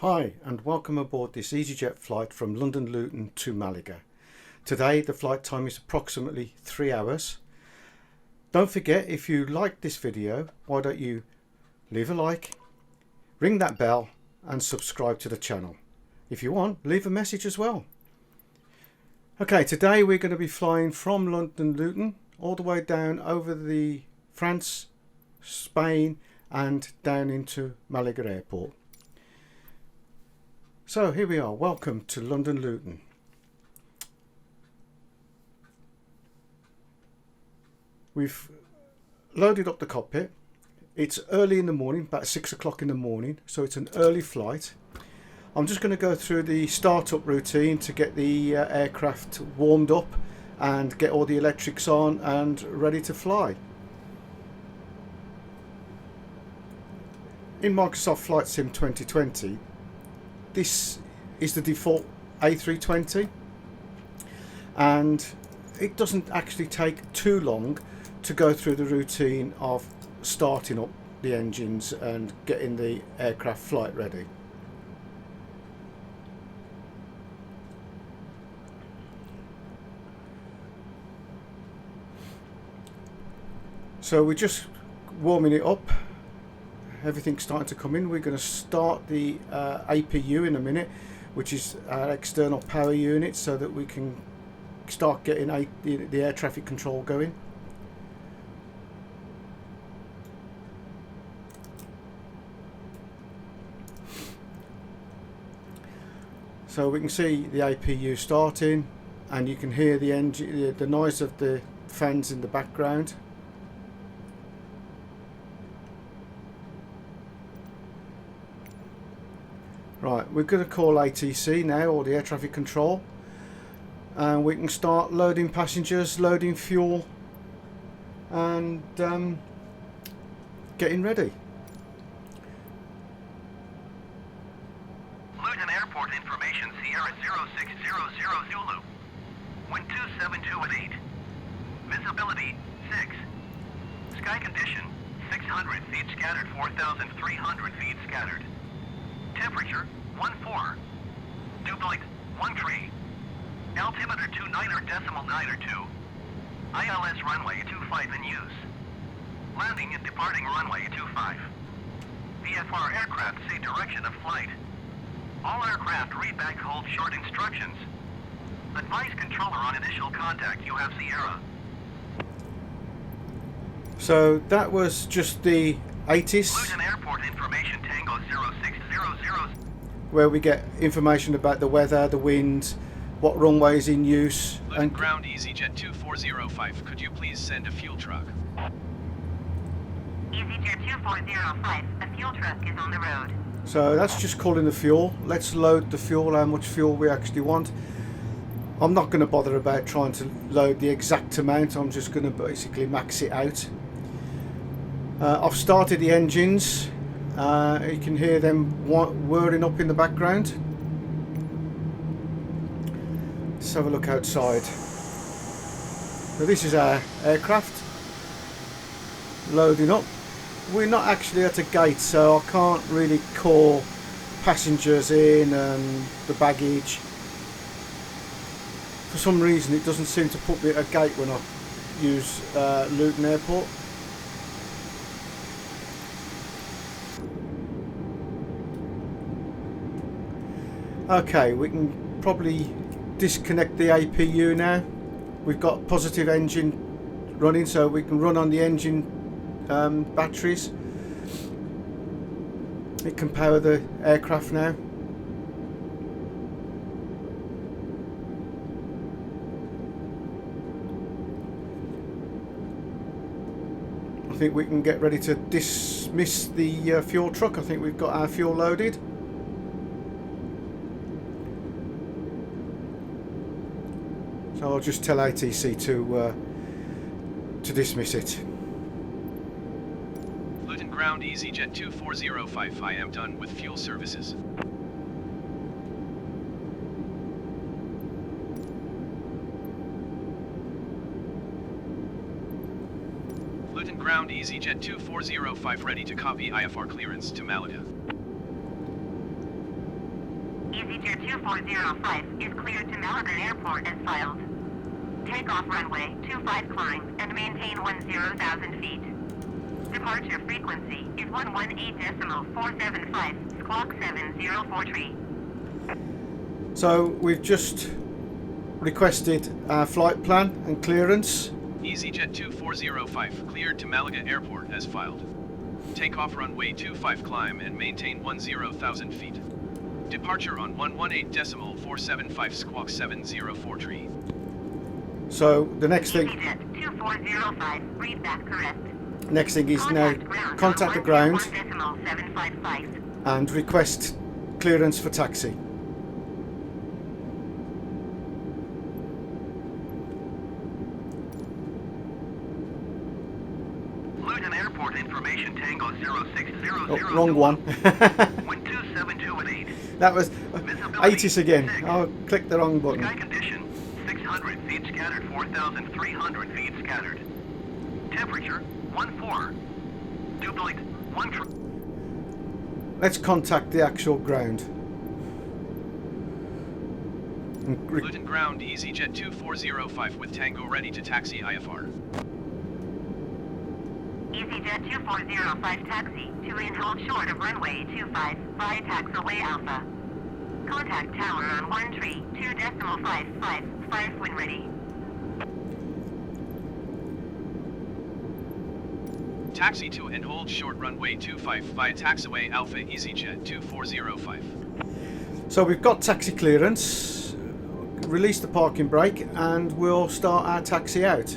Hi and welcome aboard this Easyjet flight from London Luton to Malaga. Today the flight time is approximately 3 hours. Don't forget, if you like this video, why don't you leave a like, ring that bell and subscribe to the channel. If you want, leave a message as well. Okay, today we're going to be flying from London Luton all the way down over the France, Spain and down into Malaga airport. So here we are, welcome to London Luton. We've loaded up the cockpit. It's early in the morning, about 6 o'clock in the morning, so it's an early flight. I'm just going to go through the startup routine to get the aircraft warmed up and get all the electrics on and ready to fly. In Microsoft Flight Sim 2020, this is the default A320 and it doesn't actually take too long to go through the routine of starting up the engines and getting the aircraft flight ready. So we're just warming it up. Everything's starting to come in. We're going to start the APU in a minute, which is our external power unit, so that we can start getting the air traffic control going. So we can see the APU starting, and you can hear the engine, the noise of the fans in the background. Right, we're going to call ATC now, or the air traffic control, and we can start loading passengers, loading fuel and getting ready. Luton Airport information, Sierra 0600 Zulu, wind 272 at 8, visibility 6, sky condition 600 feet scattered, 4,300 feet scattered. Temperature 14, dew point 13, altimeter 29.902, ILS runway 25 in use, landing and departing runway 25. VFR aircraft see direction of flight. All aircraft read back hold short instructions. Advise controller on initial contact, you have Sierra. So that was just the ATIS, Luton Airport information, Tango 0600, where we get information about the weather, the wind, what runway is in use. Luton ground Easyjet 2405, could you please send a fuel truck? Easyjet 2405, a fuel truck is on the road. So that's just calling the fuel. Let's load the fuel, how much fuel we actually want. I'm not going to bother about trying to load the exact amount, I'm just going to basically max it out. I've started the engines. You can hear them whirring up in the background. Let's have a look outside. So this is our aircraft loading up. We're not actually at a gate, so I can't really call passengers in and the baggage. For some reason it doesn't seem to put me at a gate when I use Luton Airport. Okay, we can probably disconnect the APU now. We've got positive engine running, so we can run on the engine batteries. It can power the aircraft now. I think we can get ready to dismiss the fuel truck. I think we've got our fuel loaded. So I'll just tell ATC to dismiss it. Luton ground Easyjet 2405, I am done with fuel services. Luton ground Easyjet 2405, ready to copy IFR clearance to Malaga. Easyjet 2405 is cleared to Malaga Airport as filed. Take off runway 25 climb and maintain 10,000 feet. Departure frequency is 118.475 squawk 7043. So we've just requested our flight plan and clearance. Easyjet 2405 cleared to Malaga Airport as filed. Take off runway 25 climb and maintain 10,000 feet. Departure on 118.475 squawk 7043. So the next thing, Easyjet 2405, read that correct. next thing is now contact the ground 1.755. and request clearance for taxi. Luton Airport information Tango 0600. Oh, wrong one. Wind 272 That was Visibility 80s again. 6. I clicked the wrong button. Sky condition 600 feet scattered, 4,300 feet scattered. Temperature 14. Dew point 1. Let's contact the actual ground. Luton ground Easyjet 2405 with Tango ready to taxi IFR. Easyjet 2405 taxi to in hold short of runway 25 via taxiway Alpha. Contact tower on 132.555 when ready. Taxi to and hold short runway 25 via taxiway Alpha Easyjet 2405. So we've got taxi clearance, release the parking brake, and we'll start our taxi out.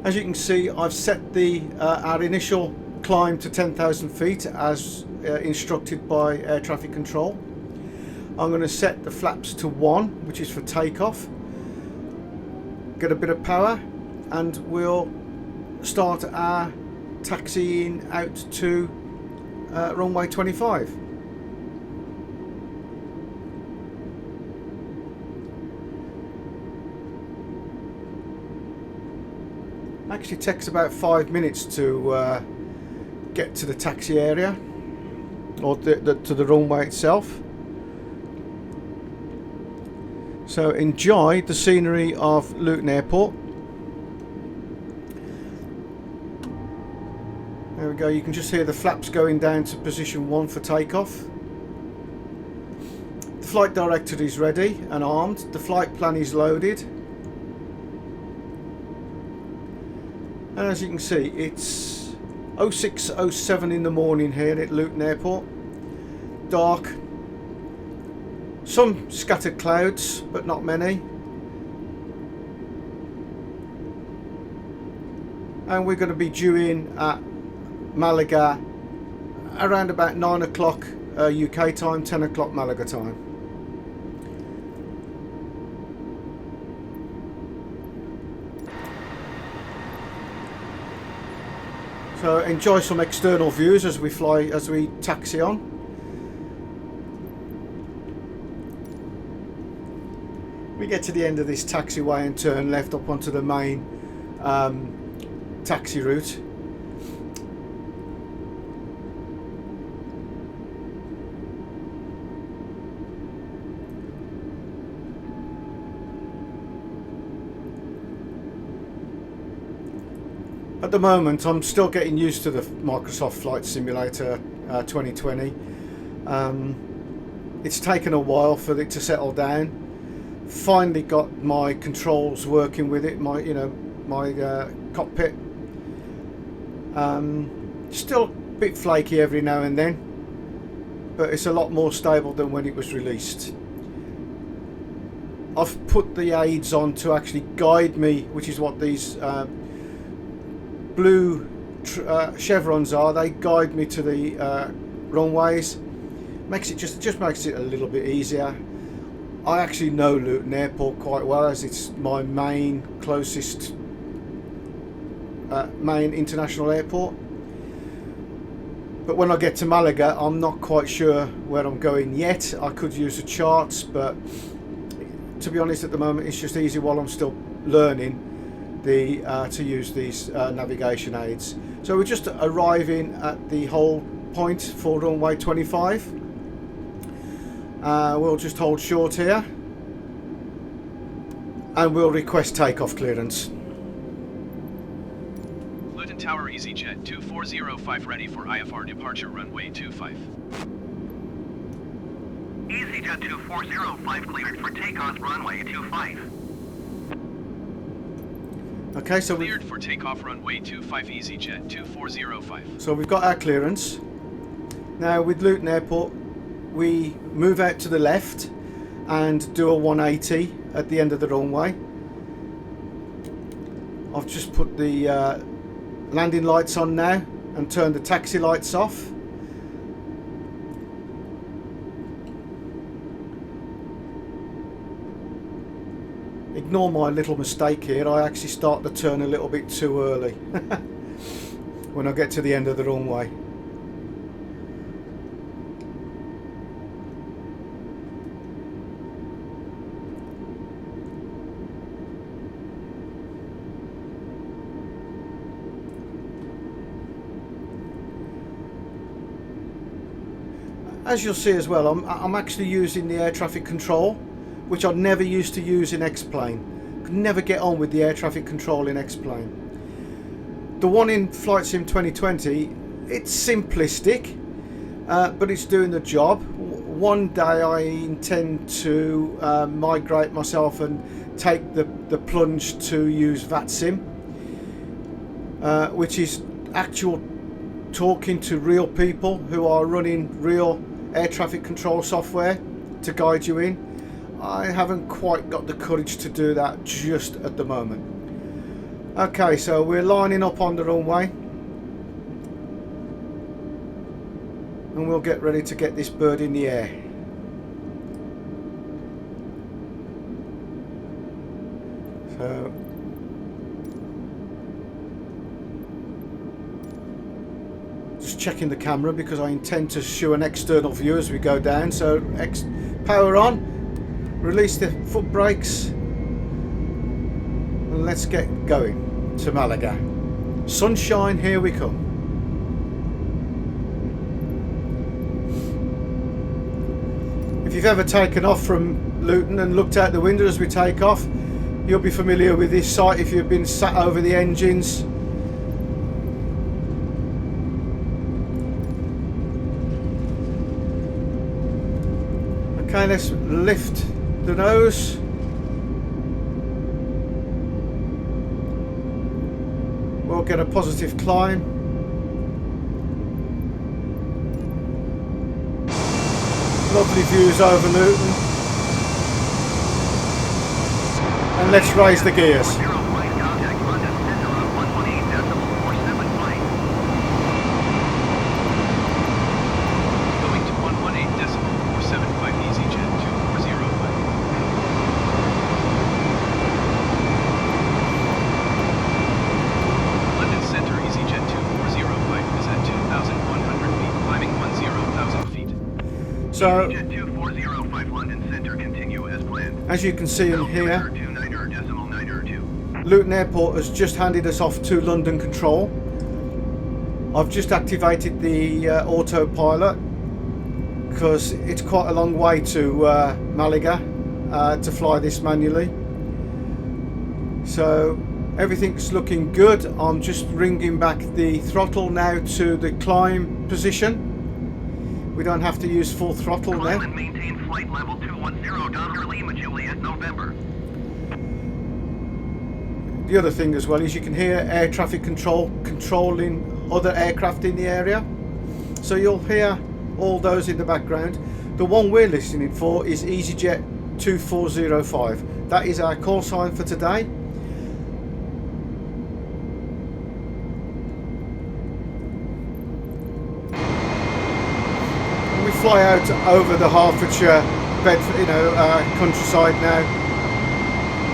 As you can see, I've set the our initial climb to 10,000 feet as instructed by air traffic control. I'm going to set the flaps to 1, which is for takeoff. Get a bit of power, and we'll start our taxiing out to runway 25. Actually takes about 5 minutes to get to the taxi area, or to the runway itself. So enjoy the scenery of Luton Airport. There we go, you can just hear the flaps going down to position 1 for takeoff. The flight director is ready and armed. The flight plan is loaded. And as you can see, it's 06:07 in the morning here at Luton Airport. Dark. Some scattered clouds, but not many. And we're going to be due in at Malaga around about 9 o'clock UK time, 10 o'clock Malaga time. So enjoy some external views as we taxi on. We get to the end of this taxiway and turn left up onto the main taxi route. At the moment, I'm still getting used to the Microsoft Flight Simulator 2020. It's taken a while for it to settle down. Finally got my controls working with it, my cockpit. Still a bit flaky every now and then, but it's a lot more stable than when it was released. I've put the aids on to actually guide me, which is what these blue chevrons are. They guide me to the runways. Just makes it a little bit easier. I actually know Luton Airport quite well, as it's my closest main international airport. But when I get to Malaga, I'm not quite sure where I'm going yet. I could use the charts, but to be honest, at the moment it's just easy while I'm still learning to use these navigation aids. So we're just arriving at the hold point for runway 25. We'll just hold short here and we'll request takeoff clearance. Luton Tower Easyjet 2405 ready for IFR departure runway 25. Easyjet 2405 cleared for takeoff runway 25. Okay, so Cleared for takeoff runway 25 Easyjet 2405. we've got our clearance. Now with Luton Airport, we move out to the left and do a 180 at the end of the runway. I've just put the landing lights on now and turned the taxi lights off. Ignore my little mistake here. I actually start the turn a little bit too early when I get to the end of the runway. As you'll see as well, I'm actually using the air traffic control, which I never used to use in X-Plane. Could never get on with the air traffic control in X-Plane. The one in Flight Sim 2020, it's simplistic, but it's doing the job. One day I intend to migrate myself and take the plunge to use VATSIM, which is actual talking to real people who are running real air traffic control software to guide you in. I haven't quite got the courage to do that just at the moment. Okay, so we're lining up on the runway and we'll get ready to get this bird in the air. So just checking the camera because I intend to show an external view as we go down. So power on, release the foot brakes, and let's get going to Malaga. Sunshine, here we come. If you've ever taken off from Luton and looked out the window as we take off, you'll be familiar with this sight if you've been sat over the engines. Okay, let's lift the nose. We'll get a positive climb. Lovely views over Luton. And let's raise the gears. So, as you can see in here, Luton Airport has just handed us off to London Control. I've just activated the autopilot because it's quite a long way to Malaga to fly this manually. So everything's looking good. I'm just bringing back the throttle now to the climb position. We don't have to use full throttle now. And maintain flight level 210 Dr. Lima Juliet November. The other thing as well is you can hear air traffic control controlling other aircraft in the area. So you'll hear all those in the background. The one we're listening for is Easyjet 2405. That is our call sign for today. We fly out over the Hertfordshire, Bedford, countryside now.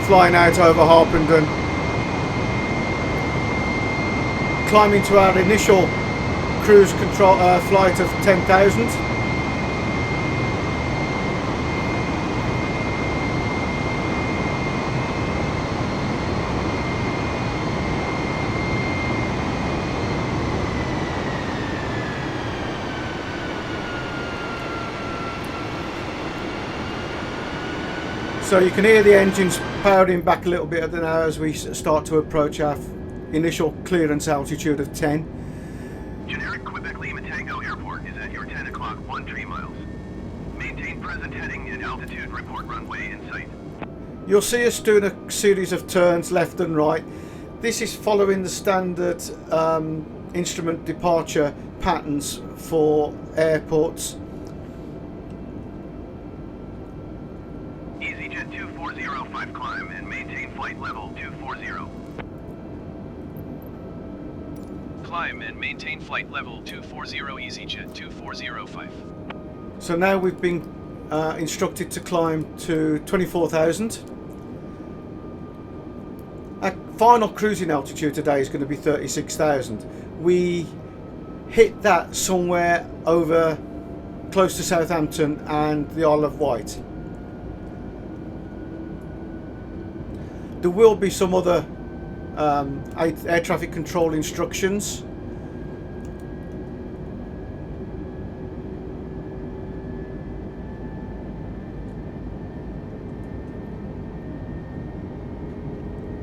Flying out over Harpenden. Climbing to our initial cruise control flight of 10,000. So you can hear the engines powering back a little bit now as we start to approach our initial clearance altitude of 10. Generic Quebec Lima Tango Airport is at your 10 o'clock 13 miles. Maintain present heading and altitude, report runway in sight. You'll see us doing a series of turns left and right. This is following the standard instrument departure patterns for airports. Easyjet 2405 climb and maintain flight level 240. Climb and maintain flight level 240 Easyjet 2405. So now we've been instructed to climb to 24,000. Our final cruising altitude today is going to be 36,000. We hit that somewhere over close to Southampton and the Isle of Wight. There will be some other air traffic control instructions.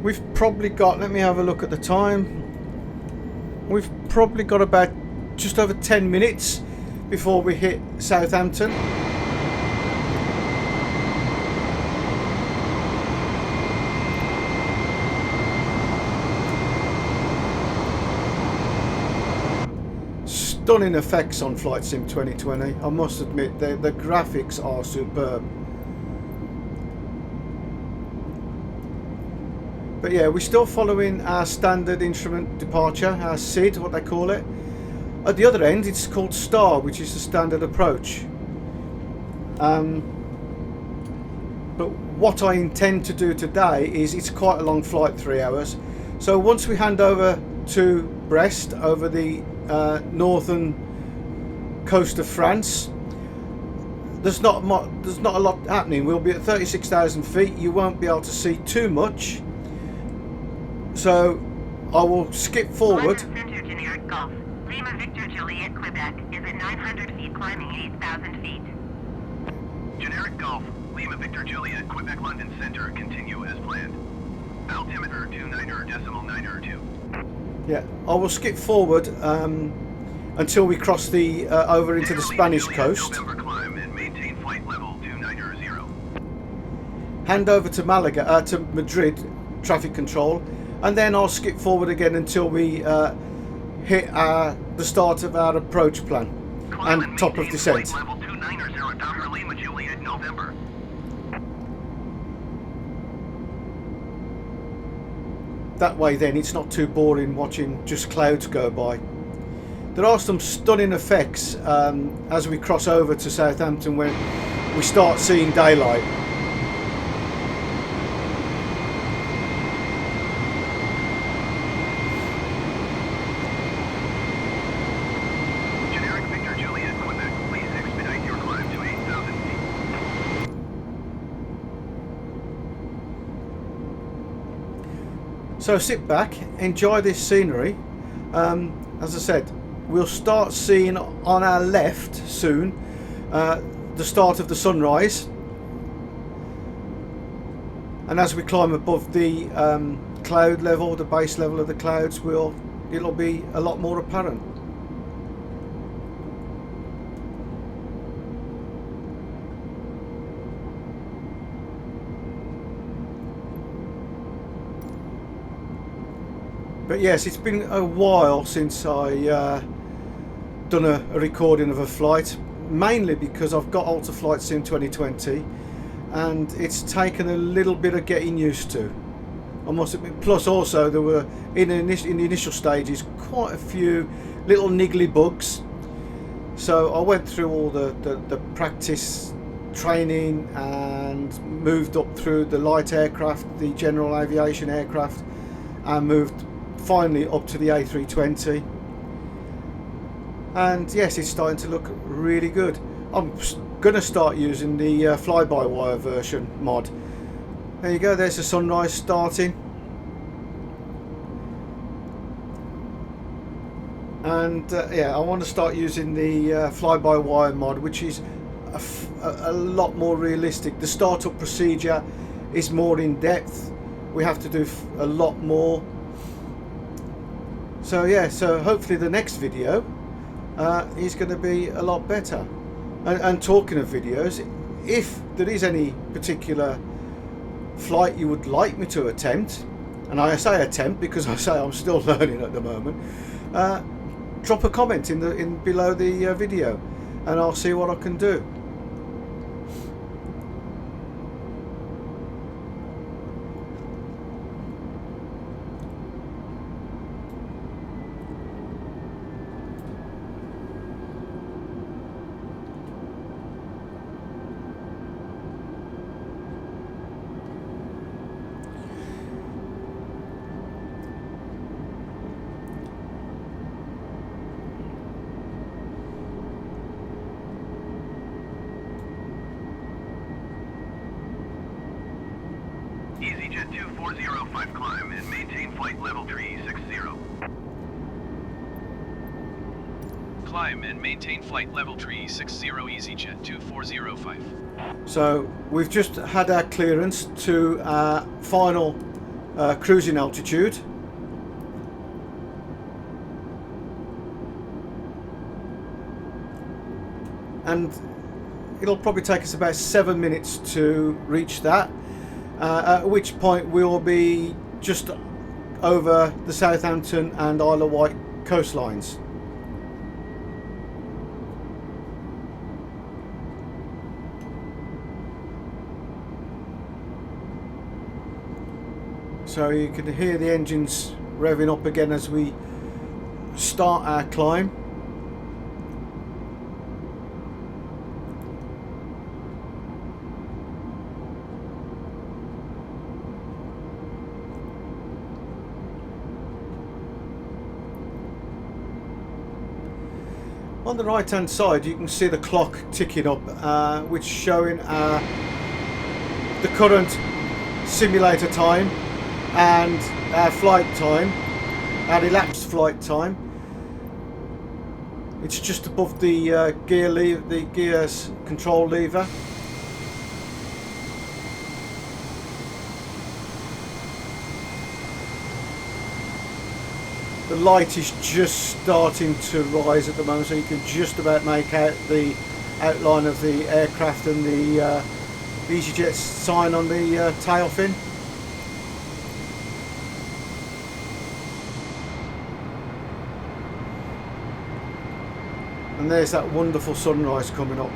We've probably got, let me have a look at the time. We've probably got about just over 10 minutes before we hit Southampton. Stunning effects on Flight Sim 2020. I must admit, the graphics are superb. But yeah, we're still following our standard instrument departure, our SID, what they call it. At the other end, it's called STAR, which is the standard approach. But what I intend to do today is, it's quite a long flight, 3 hours. So once we hand over to Brest, over the northern coast of France, there's not a lot happening. We'll be at 36,000 feet. You won't be able to see too much. So I will skip forward. London Center Generic Golf. Lima Victor Juliet Quebec is at 900 feet climbing 8,000 feet. Generic Golf, Lima Victor Juliet, Quebec London Center, continue as planned. Altimeter 29.92. Yeah, I will skip forward until we cross the over into the Spanish coast. November climb and maintain flight level 290. Hand over to Malaga, to Madrid traffic control, and then I'll skip forward again until we hit the start of our approach plan and top of descent. Flight level 290, Dr. Lima Juliet, November. That way then it's not too boring watching just clouds go by. There are some stunning effects as we cross over to Southampton when we start seeing daylight. Generic Victor Juliet, Quebec, please expedite your climb to 8,000 feet. So sit back, enjoy this scenery. As I said, we'll start seeing on our left soon the start of the sunrise, and as we climb above the cloud level, the base level of the clouds, it'll be a lot more apparent. But yes, it's been a while since I done a recording of a flight, mainly because I've got Alta Flight Sim 2020 and it's taken a little bit of getting used to, I must admit. Plus also there were in the initial stages quite a few little niggly bugs, so I went through all the practice training and moved up through the light aircraft, the general aviation aircraft, and moved finally up to the A320, and yes, it's starting to look really good. I'm going to start using the fly-by-wire version mod. There you go, there's the sunrise starting, and yeah, I want to start using the fly-by-wire mod, which is a lot more realistic. The startup procedure is more in depth. We have to do a lot more. So yeah, so hopefully the next video is going to be a lot better. And talking of videos, if there is any particular flight you would like me to attempt, and I say attempt because I say I'm still learning at the moment, drop a comment in below the video, and I'll see what I can do. Easyjet 2405 climb and maintain flight level 360. Climb and maintain flight level 360 Easyjet 2405. So we've just had our clearance to our final cruising altitude. And it'll probably take us about 7 minutes to reach that. At which point we'll be just over the Southampton and Isle of Wight coastlines. So you can hear the engines revving up again as we start our climb. On the right hand side you can see the clock ticking up, which is showing the current simulator time and our flight time, our elapsed flight time. It's just above the gears control lever. The light is just starting to rise at the moment, so you can just about make out the outline of the aircraft and the Easyjet sign on the tail fin. And there's that wonderful sunrise coming up.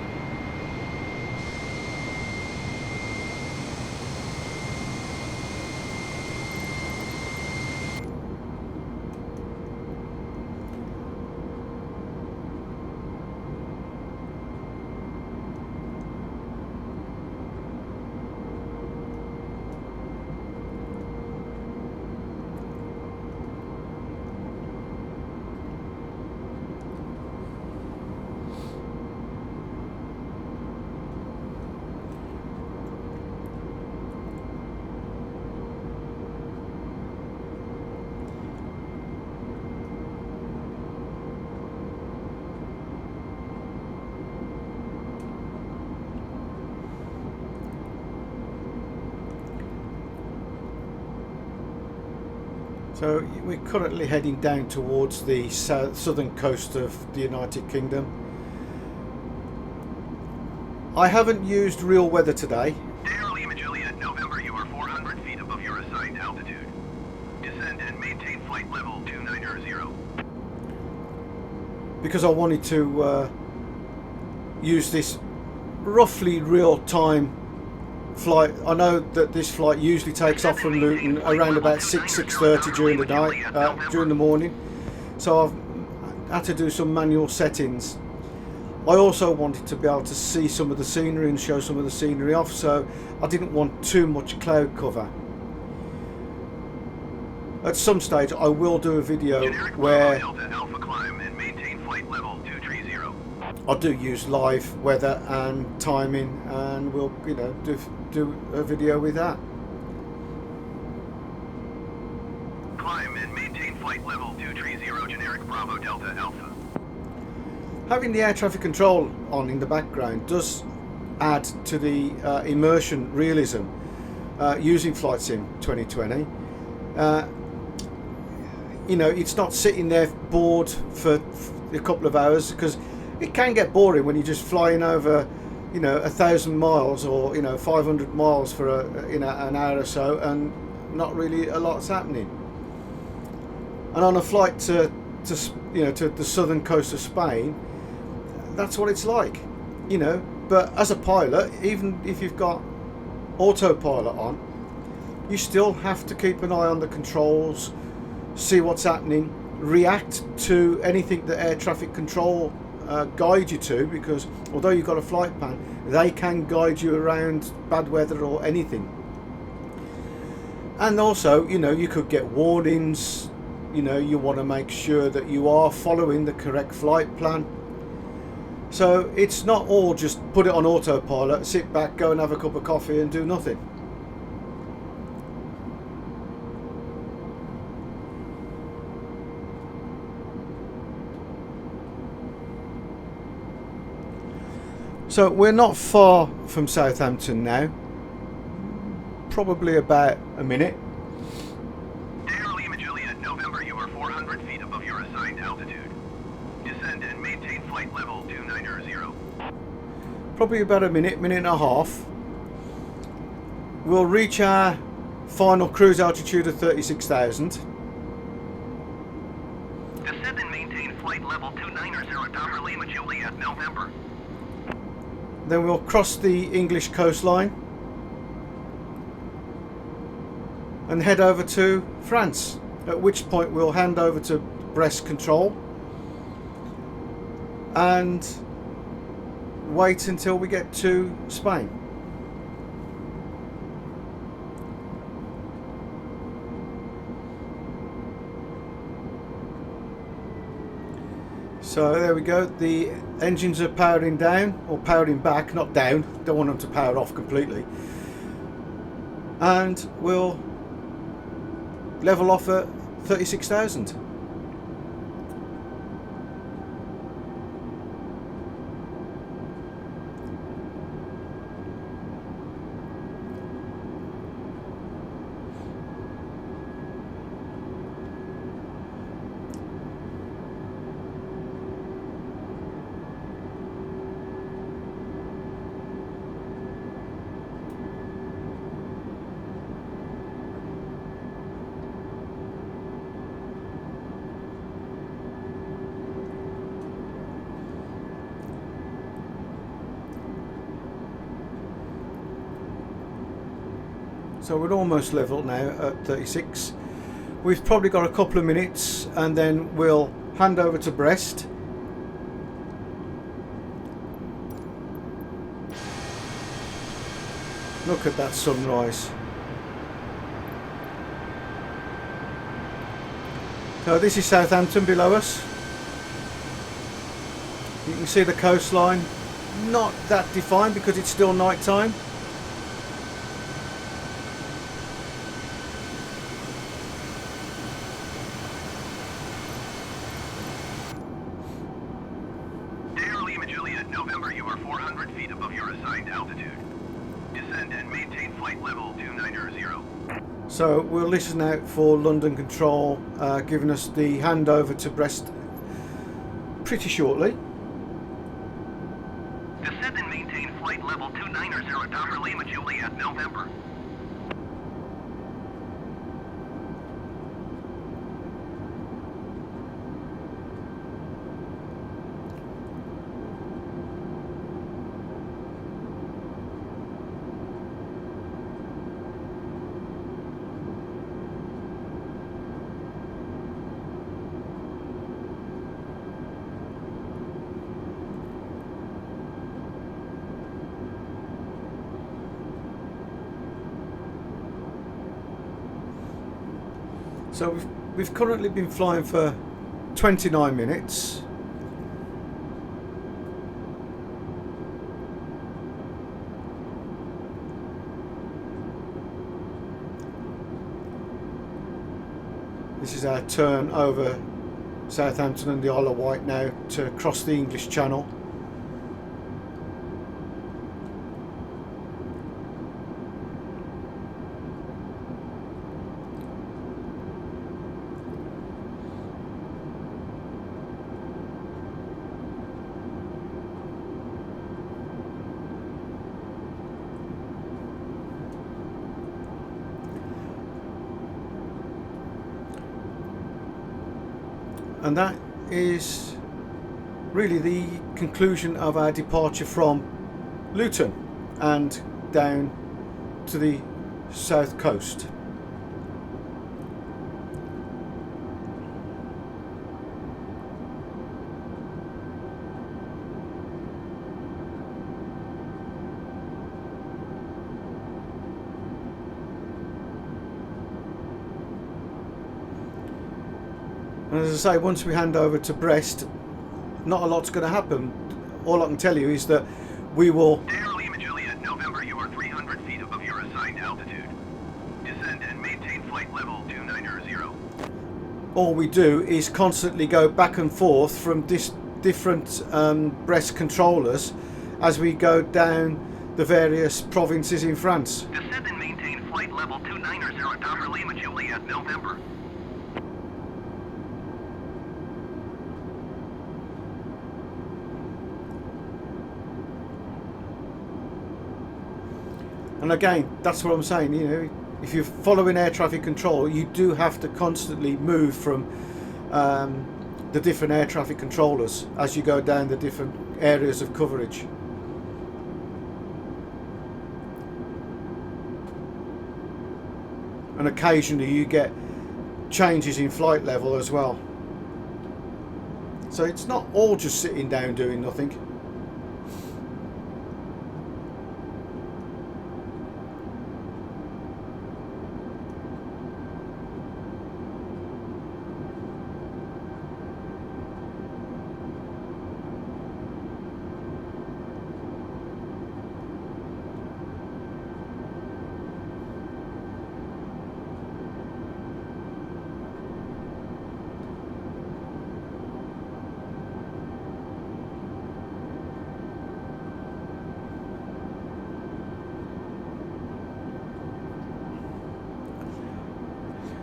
So we're currently heading down towards the southern coast of the United Kingdom. I haven't used real weather today. Dare Lima Juliet, November, you are 400 feet above your assigned altitude. Descend and maintain flight level 290. Because I wanted to use this roughly real-time flight. I know that this flight usually takes off from Luton around about 6:30 during the night, during the morning. So I've had to do some manual settings. I also wanted to be able to see some of the scenery and show some of the scenery off, so I didn't want too much cloud cover. At some stage I will do a video where I do use live weather and timing, and we'll, you know, do a video with that. Climb and maintain flight level 230, generic Bravo Delta Alpha. Having the air traffic control on in the background does add to the immersion realism. using Flight Sim 2020, you know, it's not sitting there bored for a couple of hours, because it can get boring when you're just flying over, you know, 1,000 miles or, you know, 500 miles for you know, an hour or so, and not really a lot's happening. And on a flight to you know, to the southern coast of Spain, that's what it's like, you know. But as a pilot, even if you've got autopilot on, you still have to keep an eye on the controls, see what's happening, react to anything that air traffic control guide you to, because although you've got a flight plan, they can guide you around bad weather or anything. And also, you know, you could get warnings. You know, you want to make sure that you are following the correct flight plan. So it's not all just put it on autopilot, sit back, go and have a cup of coffee and do nothing. So we're not far from Southampton now, probably about a minute. Dare Lima Juliet, November, you are 400 feet above your assigned altitude. Descend and maintain flight level 290. Probably about a minute, minute and a half. We'll reach our final cruise altitude of 36,000. Descend and maintain flight level 290, Dare Lima Juliet, November. Then we'll cross the English coastline and head over to France, at which point we'll hand over to Brest control and wait until we get to Spain. So there we go, the engines are powering down, or powering back, not down, don't want them to power off completely. And we'll level off at 36,000. So we're almost level now at 36. We've probably got a couple of minutes and then we'll hand over to Brest. Look at that sunrise. So this is Southampton below us. You can see the coastline, not that defined because it's still night time. November, you are 400 feet above your assigned altitude. Descend and maintain flight level 290. So we'll listen out for London Control giving us the handover to Brest pretty shortly. Descend and maintain flight level 290, Dr. Lima Juliet, November. So we've currently been flying for 29 minutes. This is our turn over Southampton and the Isle of Wight now to cross the English Channel. And that is really the conclusion of our departure from Luton and down to the south coast. And as I say, once we hand over to Brest, not a lot's going to happen. All I can tell you is that we will... Lima Juliet, November, you are 300 feet above your assigned altitude. Descend and maintain flight level 290. All we do is constantly go back and forth from different Brest controllers as we go down the various provinces in France. Descend and maintain flight level 290, Lima Juliet, November. And again, that's what I'm saying, you know, if you're following air traffic control, you do have to constantly move from the different air traffic controllers as you go down the different areas of coverage. And occasionally you get changes in flight level as well. So it's not all just sitting down doing nothing.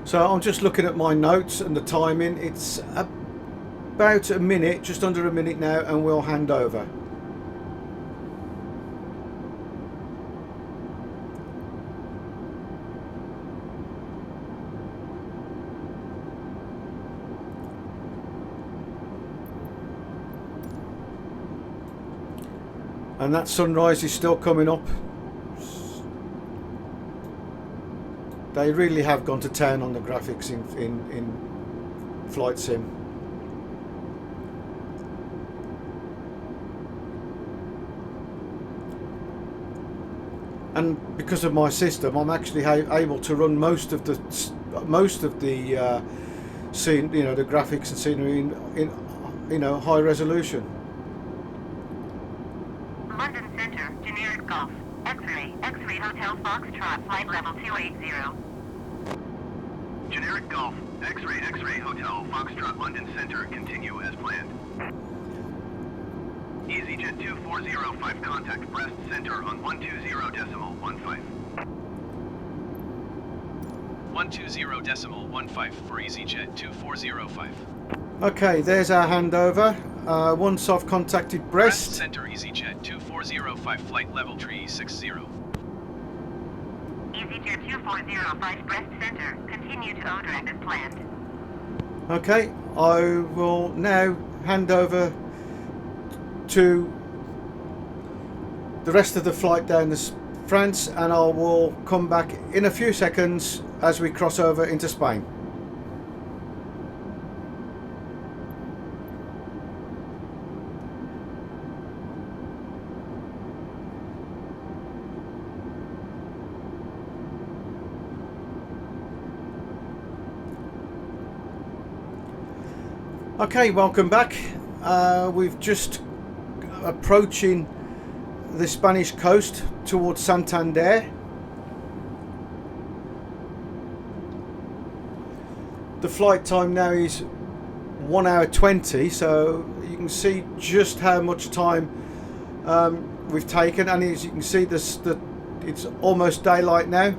So I'm just looking at my notes and the timing. It's about a minute, just under a minute now, and we'll hand over. And that sunrise is still coming up. They really have gone to town on the graphics in Flight Sim. And because of my system, I'm actually able to run most of the scene, you know, the graphics and scenery in you know, high resolution. London Center, generic Golf, X-ray Hotel Foxtrot, flight level 280. Generic Golf, X-ray Hotel, Foxtrot, London Center, continue as planned. Easyjet 2405, contact Brest Center on 120.15. 120.15 for Easyjet 2405. Okay, there's our handover. Once I've contacted Brest. Center, Easyjet 2405, flight level 360. Easyjet 2405, Brest Center, continue to ODRAC as planned. Okay, I will now hand over to the rest of the flight down to France, and I will come back in a few seconds as we cross over into Spain. Okay, welcome back. We've just approaching the Spanish coast towards Santander. The flight time now is 1 hour 20, so you can see just how much time we've taken, and as you can see it's almost daylight now.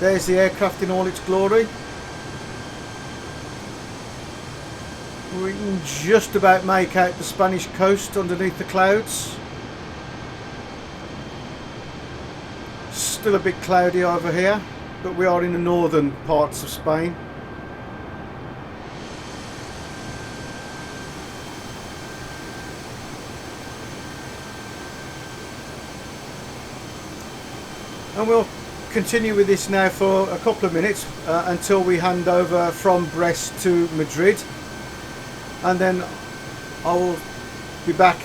There's the aircraft in all its glory. We can just about make out the Spanish coast underneath the clouds. Still a bit cloudy over here. but we are in the northern parts of Spain. And we'll continue with this now for a couple of minutes until we hand over from Brest to Madrid, and then I will be back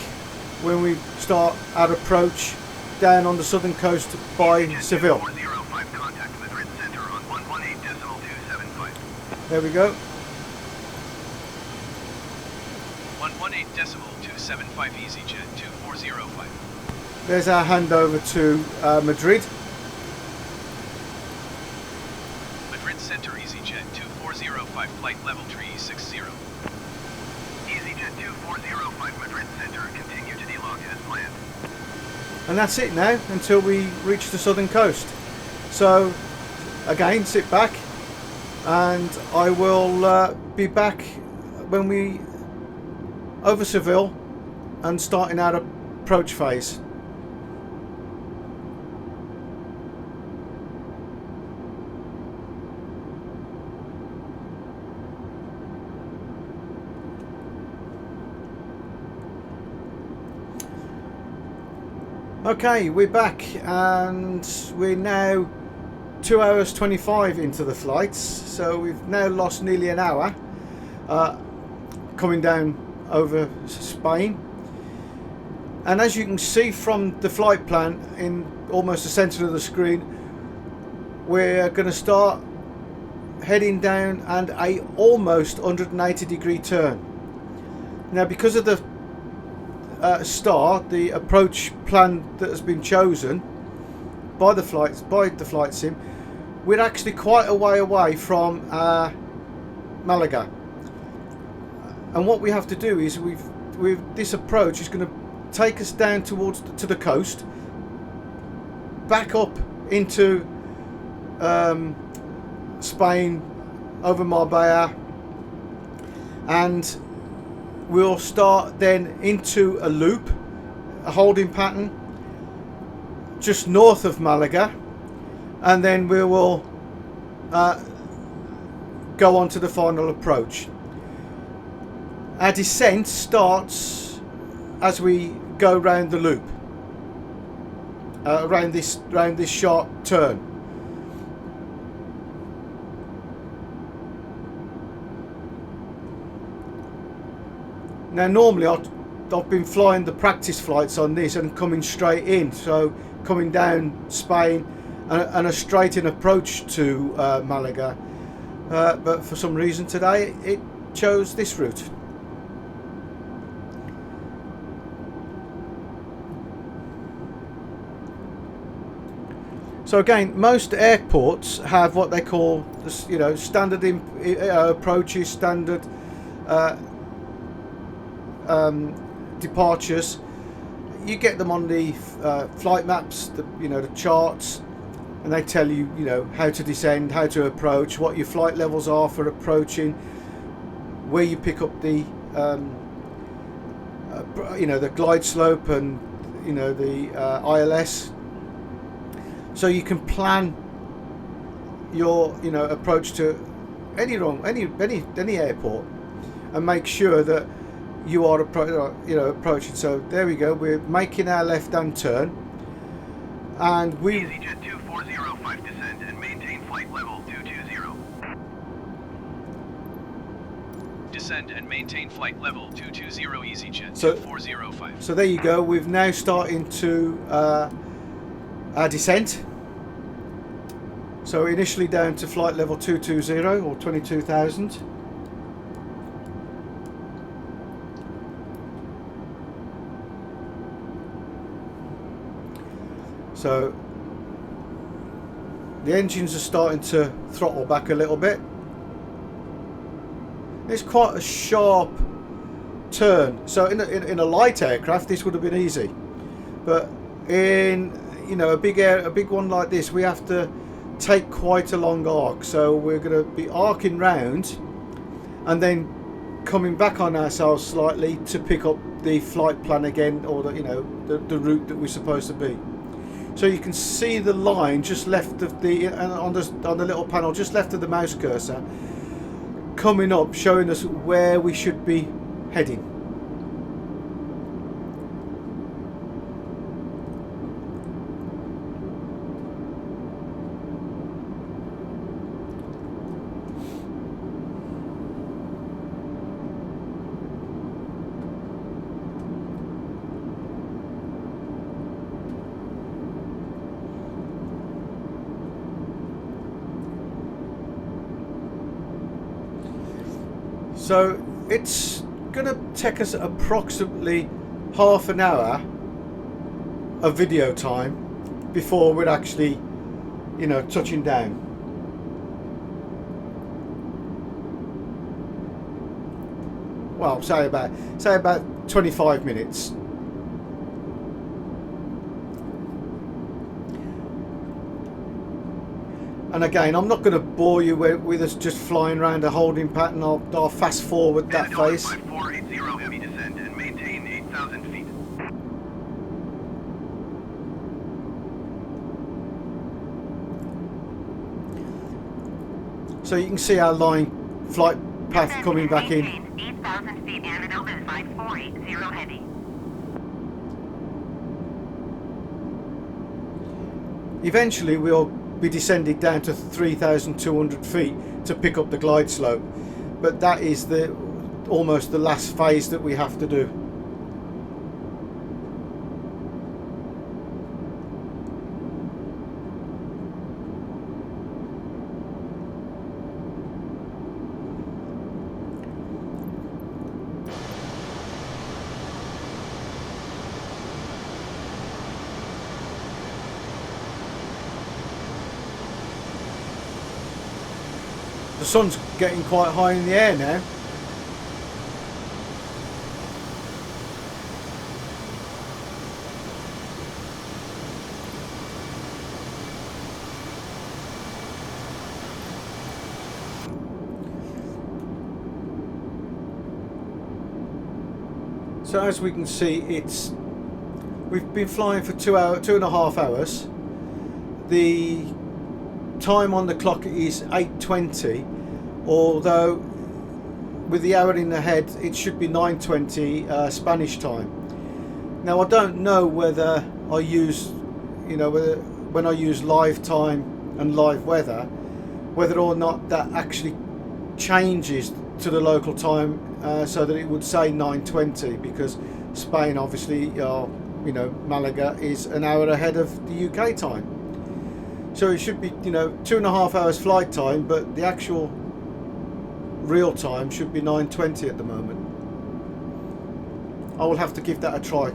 when we start our approach down on the southern coast by Seville. Contact Madrid Center on 118.275. There we go. 118.275 Easyjet 2405. There's our handover to Madrid. Madrid Center Easyjet 2405 flight level 360. Easyjet 2405 Madrid Center, continue to delock as planned. And that's it now until we reach the southern coast. So again, sit back and I will be back when we over Seville and starting our approach phase. Okay, we're back and we're now 2 hours 25 into the flights, so we've now lost nearly an hour coming down over Spain. And as you can see from the flight plan in almost the centre of the screen, we're going to start heading down and a almost 180 degree turn. Now, because of the the approach plan that has been chosen by the flight sim, we're actually quite a way away from Malaga, and what we have to do is this approach is going to take us down towards to the coast, back up into Spain over Marbella, and we'll start then into a loop, a holding pattern just north of Malaga, and then we will go on to the final approach. Our descent starts as we go round the loop, around this sharp turn. Now, normally I've been flying the practice flights on this and coming straight in, so coming down Spain and a straight in approach to Malaga, but for some reason today it chose this route. So again, most airports have what they call, standard approaches, standard departures. You get them on the flight maps, the charts, and they tell you, how to descend, how to approach, what your flight levels are for approaching, where you pick up the the glide slope and the ILS, so you can plan your approach to any airport and make sure that you are approaching. So there we go, we're making our left hand turn, and we Easyjet 2405 descend and maintain flight level 220. Descend and maintain flight level 220 Easyjet So- 2405. so there you go, we've now started to our descent. So initially down to flight level 220 or 22,000. So the engines are starting to throttle back a little bit. It's quite a sharp turn. So in a light aircraft this would have been easy, but in a big one like this, we have to take quite a long arc. So we're going to be arcing round and then coming back on ourselves slightly to pick up the flight plan again, or the route that we're supposed to be. So you can see the line just left of the on the little panel just left of the mouse cursor coming up, showing us where we should be heading. So it's going to take us approximately half an hour of video time before we're actually, you know, touching down. Well, say about 25 minutes. And again, I'm not going to bore you with us just flying around a holding pattern. I'll fast forward that phase. 5480 heavy descent and maintain 8,000 feet. So you can see our line flight path coming back in. 8,000 feet and London 5480 heavy. Eventually we'll be descended down to 3,200 feet to pick up the glide slope, but that is almost the last phase that we have to do. The sun's getting quite high in the air now. So as we can see, we've been flying for 2.5 hours. The time on the clock is 8:20, although with the hour in the head it should be 9:20 Spanish time. Now I don't know whether I use, you know, when I use live time and live weather, whether or not that actually changes to the local time so that it would say 9:20, because Spain obviously, you know, Malaga is an hour ahead of the UK time. So it should be, you know, 2.5 hours flight time, but the actual real time should be 9:20 at the moment. I will have to give that a try.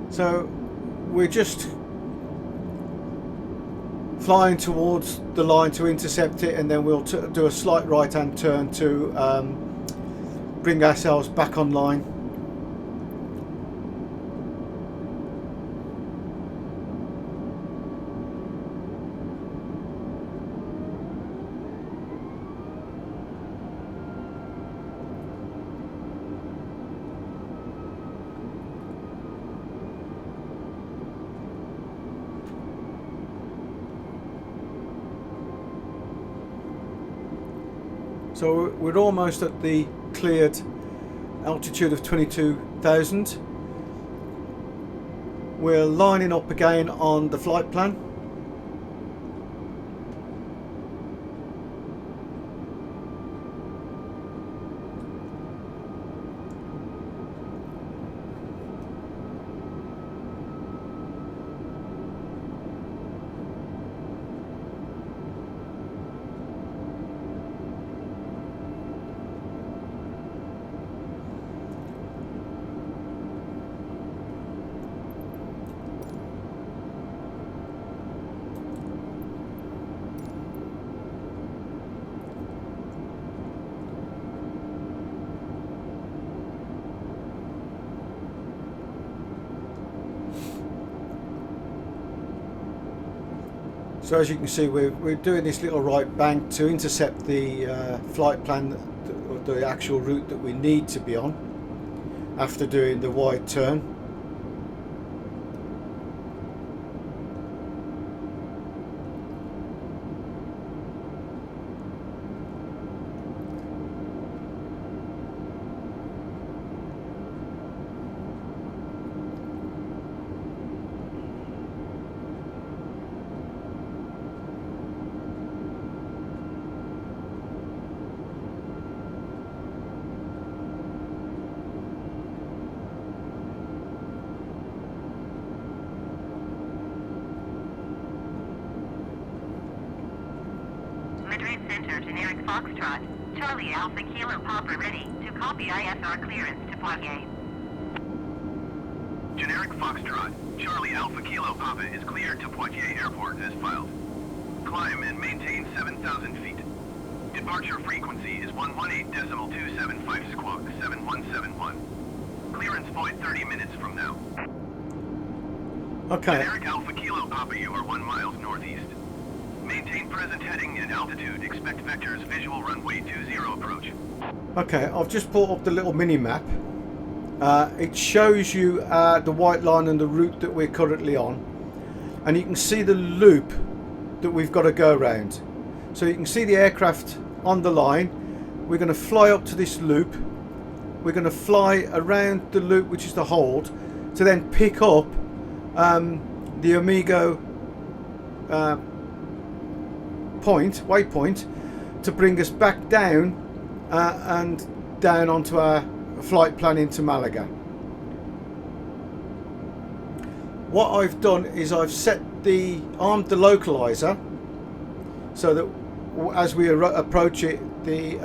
So we're just flying towards the line to intercept it, and then we'll do a slight right hand turn to bring ourselves back online. So we're almost at the cleared altitude of 22,000. We're lining up again on the flight plan. So as you can see, we're doing this little right bank to intercept the flight plan, the actual route that we need to be on after doing the wide turn. Madrid Center, generic Foxtrot. Charlie Alpha Kilo Papa ready to copy ISR clearance to Poitiers. Generic Foxtrot, Charlie Alpha Kilo Papa is cleared to Poitiers Airport as filed. Climb and maintain 7,000 feet. Departure frequency is 118.275 squawk 7171. Clearance void 30 minutes from now. Okay. Generic Alpha Kilo Papa, you are 1 mile northeast. Maintain present heading and altitude. Expect vectors visual runway 20 approach. Okay, I've just brought up the little mini map. It shows you the white line and the route that we're currently on, and you can see the loop that we've got to go around. So you can see the aircraft on the line. We're going to fly up to this loop. We're going to fly around the loop, which is the hold, to then pick up the Amigo waypoint to bring us back down and down onto our flight plan into Malaga. What I've done is I've armed the localizer so that as we approach it, the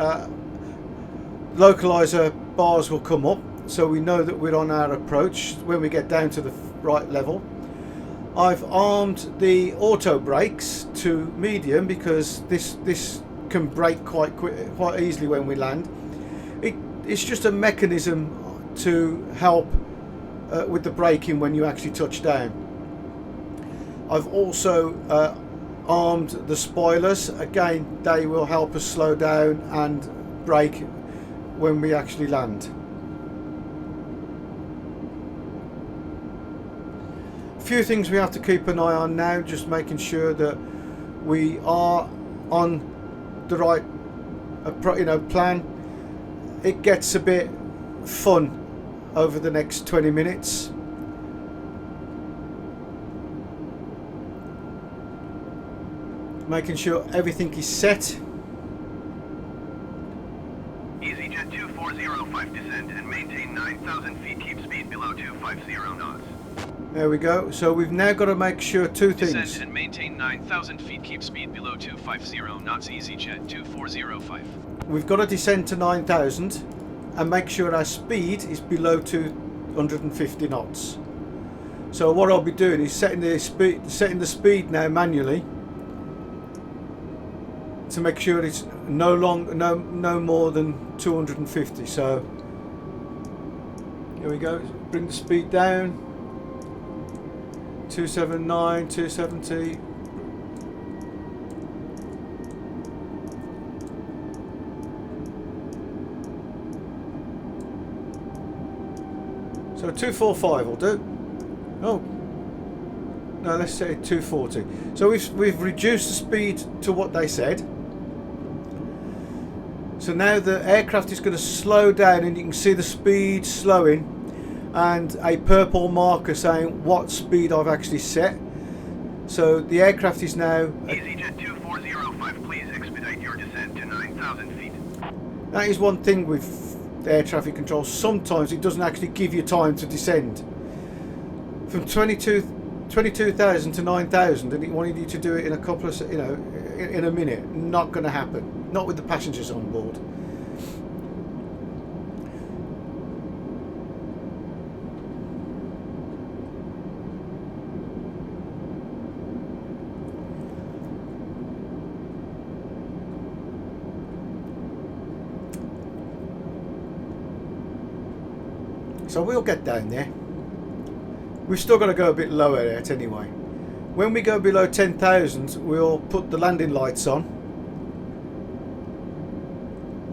localizer bars will come up, so we know that we're on our approach when we get down to the right level. I've armed the auto brakes to medium because this can brake quite easily when we land. It's just a mechanism to help with the braking when you actually touch down. I've also armed the spoilers. Again, they will help us slow down and brake when we actually land. Few things we have to keep an eye on now, just making sure that we are on the right plan. It gets a bit fun over the next 20 minutes. Making sure everything is set. Easyjet 2405 descent and maintain 9,000 feet. Keep speed below 250 knots. There we go. So we've now got to make sure two things. Descend and maintain 9,000 feet. Keep speed below 250 knots. Easyjet 2405. We've got to descend to 9,000 and make sure our speed is below 250 knots. So what I'll be doing is setting the speed now manually to make sure it's no more than 250. So here we go. Bring the speed down. 279, 270. So 245 will do. Oh no, let's say 240. So we've reduced the speed to what they said. So now the aircraft is going to slow down, and you can see the speed slowing and a purple marker saying what speed I've actually set. So the aircraft is now... Easyjet 2405, please expedite your descent to 9,000 feet. That is one thing with air traffic control. Sometimes it doesn't actually give you time to descend. From 22,000 to 9,000, and it wanted you to do it in a couple of, in a minute. Not going to happen. Not with the passengers on board. So we'll get down there. We've still got to go a bit lower yet anyway. When we go below 10,000, we'll put the landing lights on.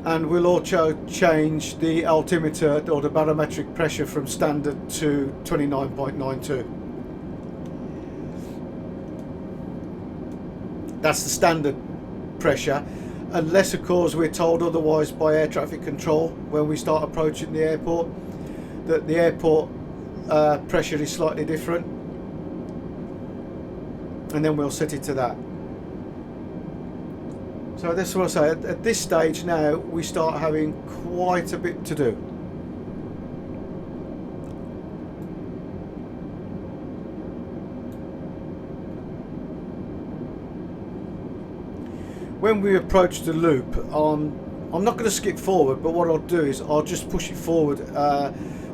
and we'll also change the altimeter or the barometric pressure from standard to 29.92. That's the standard pressure, unless of course we're told otherwise by air traffic control when we start approaching the airport, that the airport pressure is slightly different, and then we'll set it to that. So that's what I say, at this stage now we start having quite a bit to do. When we approach the loop, I'm not going to skip forward, but what I'll do is I'll just push it forward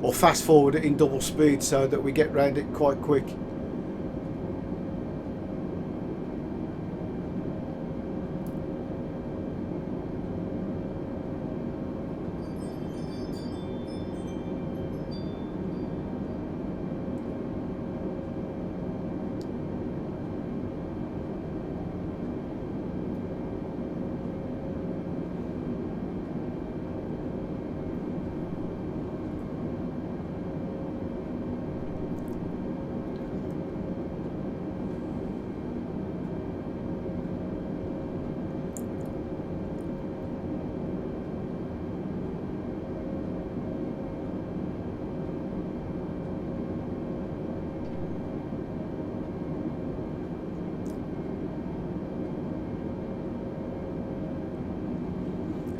or fast forward it in double speed so that we get round it quite quick.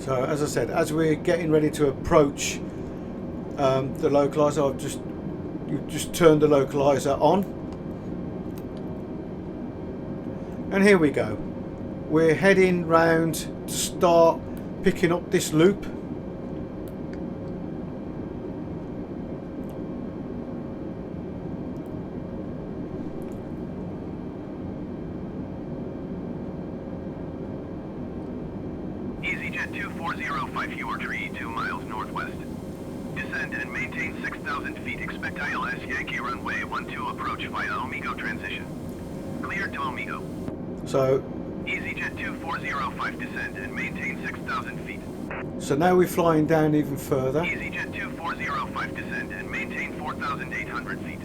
So as I said, as we're getting ready to approach the localizer, you just turn the localizer on, and here we go. We're heading round to start picking up this loop. Easyjet 2405, you are tree 2 miles northwest. Descend and maintain 6,000 feet. Expect ILS Yankee runway 12 approach via Omigo transition. Cleared to Omigo. So Easyjet 2405, descend and maintain 6,000 feet. So now we're flying down even further. Easyjet 2405, descend and maintain 4,800 feet.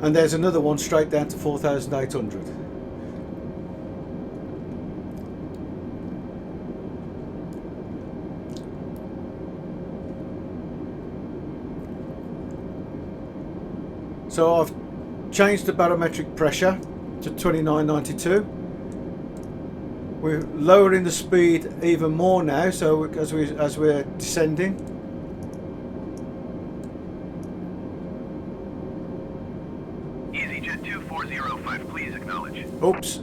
And there's another one straight down to 4,800. So I've changed the barometric pressure to 2992. We're lowering the speed even more now, so as we're descending. Easyjet 2405, please acknowledge. Oops,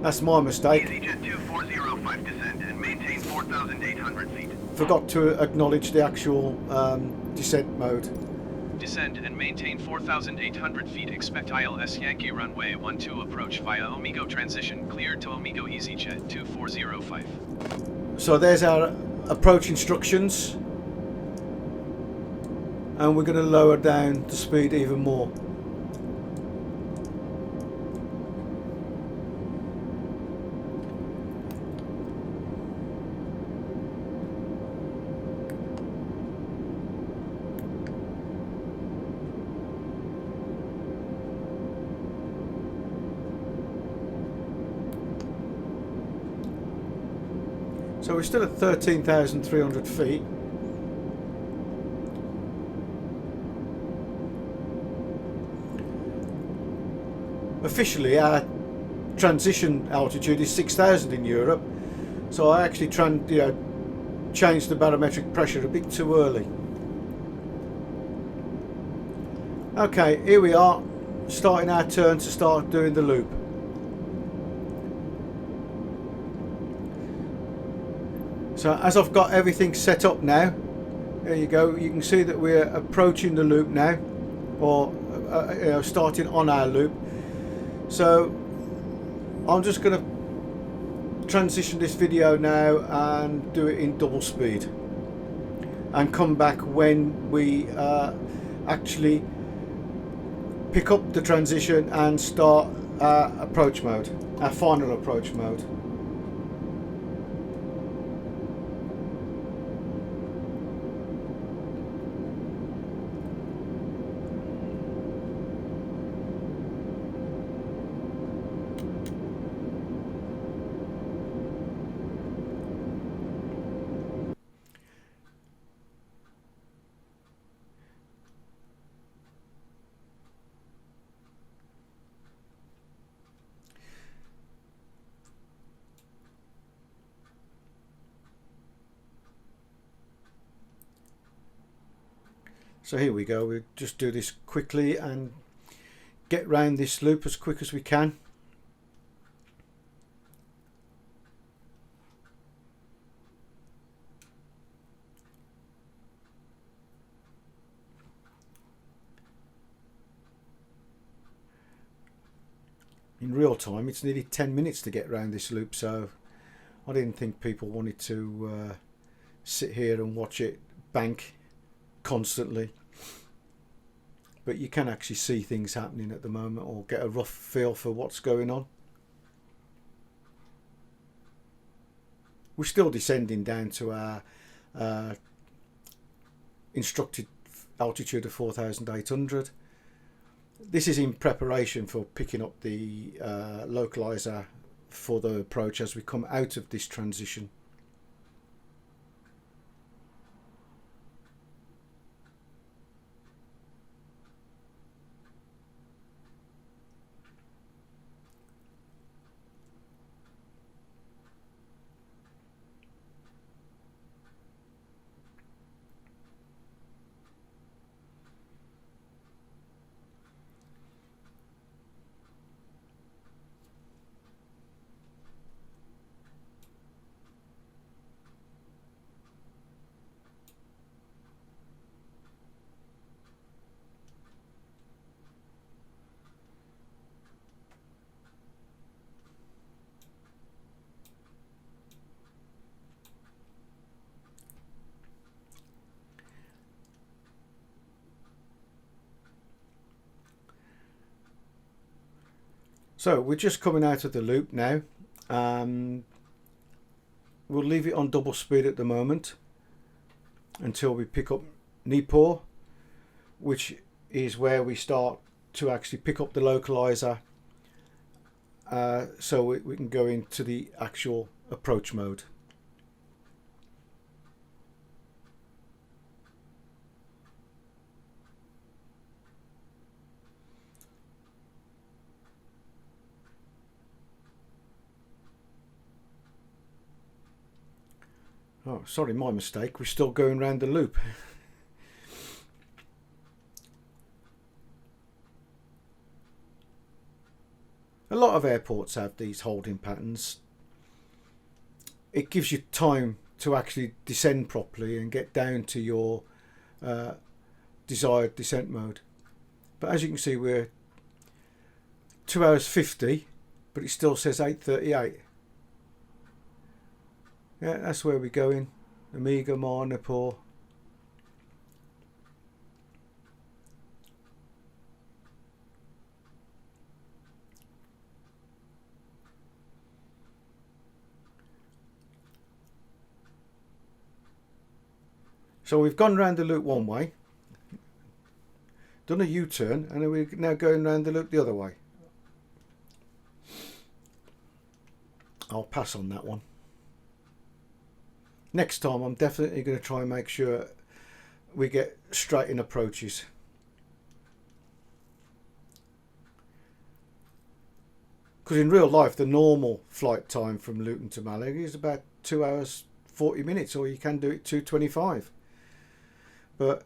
that's my mistake. Easyjet 2405, descend and maintain 4,800 feet. Forgot to acknowledge the actual descent mode. Descend and maintain 4,800 feet. Expect ILS Yankee runway 12 approach via Omigo transition. Cleared to Omigo Easyjet 2405. So there's our approach instructions, and we're going to lower down the speed even more. So we're still at 13,300 feet. Officially our transition altitude is 6,000 in Europe, so I actually changed the barometric pressure a bit too early. Okay, here we are, starting our turn to start doing the loop. So as I've got everything set up now, there you go, you can see that we're approaching the loop now, or starting on our loop. So I'm just going to transition this video now and do it in double speed, and come back when we actually pick up the transition and start our approach mode, our final approach mode. So here we go, we'll just do this quickly and get round this loop as quick as we can. In real time it's nearly 10 minutes to get round this loop, so I didn't think people wanted to sit here and watch it bank constantly. But you can actually see things happening at the moment, or get a rough feel for what's going on. We're still descending down to our instructed altitude of 4,800. This is in preparation for picking up the localizer for the approach as we come out of this transition. So we're just coming out of the loop now. We'll leave it on double speed at the moment until we pick up Nipur, which is where we start to actually pick up the localizer, so we can go into the actual approach mode. Oh, sorry, my mistake. We're still going round the loop. A lot of airports have these holding patterns. It gives you time to actually descend properly and get down to your desired descent mode. But as you can see, we're 2 hours 50, but it still says 8:38. Yeah, that's where we're going. Amiga, Nipur. So we've gone round the loop one way, done a U-turn, and we're now going round the loop the other way. I'll pass on that one. Next time I'm definitely going to try and make sure we get straight in approaches. Because in real life the normal flight time from Luton to Malaga is about 2 hours 40 minutes, or you can do it 2:25. But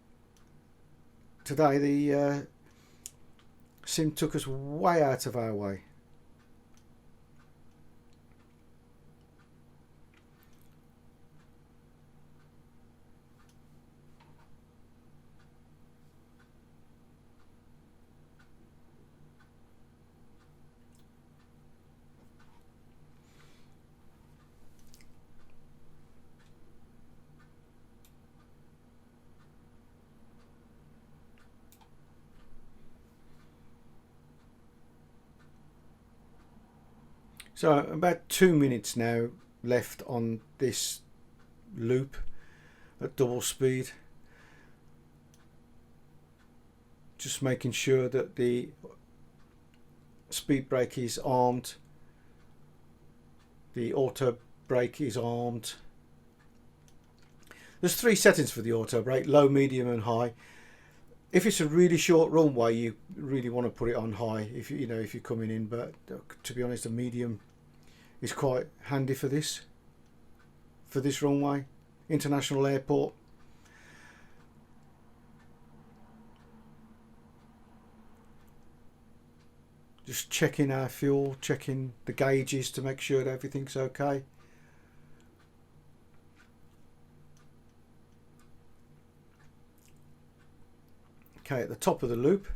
today the sim took us way out of our way. So about 2 minutes now left on this loop at double speed. Just making sure that the speed brake is armed, the auto brake is armed. There's 3 settings for the auto brake: low, medium and high. If it's a really short runway, you really want to put it on high if if you're coming in, but to be honest, a medium is quite handy for this runway, international airport. just checking our fuel, checking the gauges to make sure that everything's okay. Okay, at the top of the loop,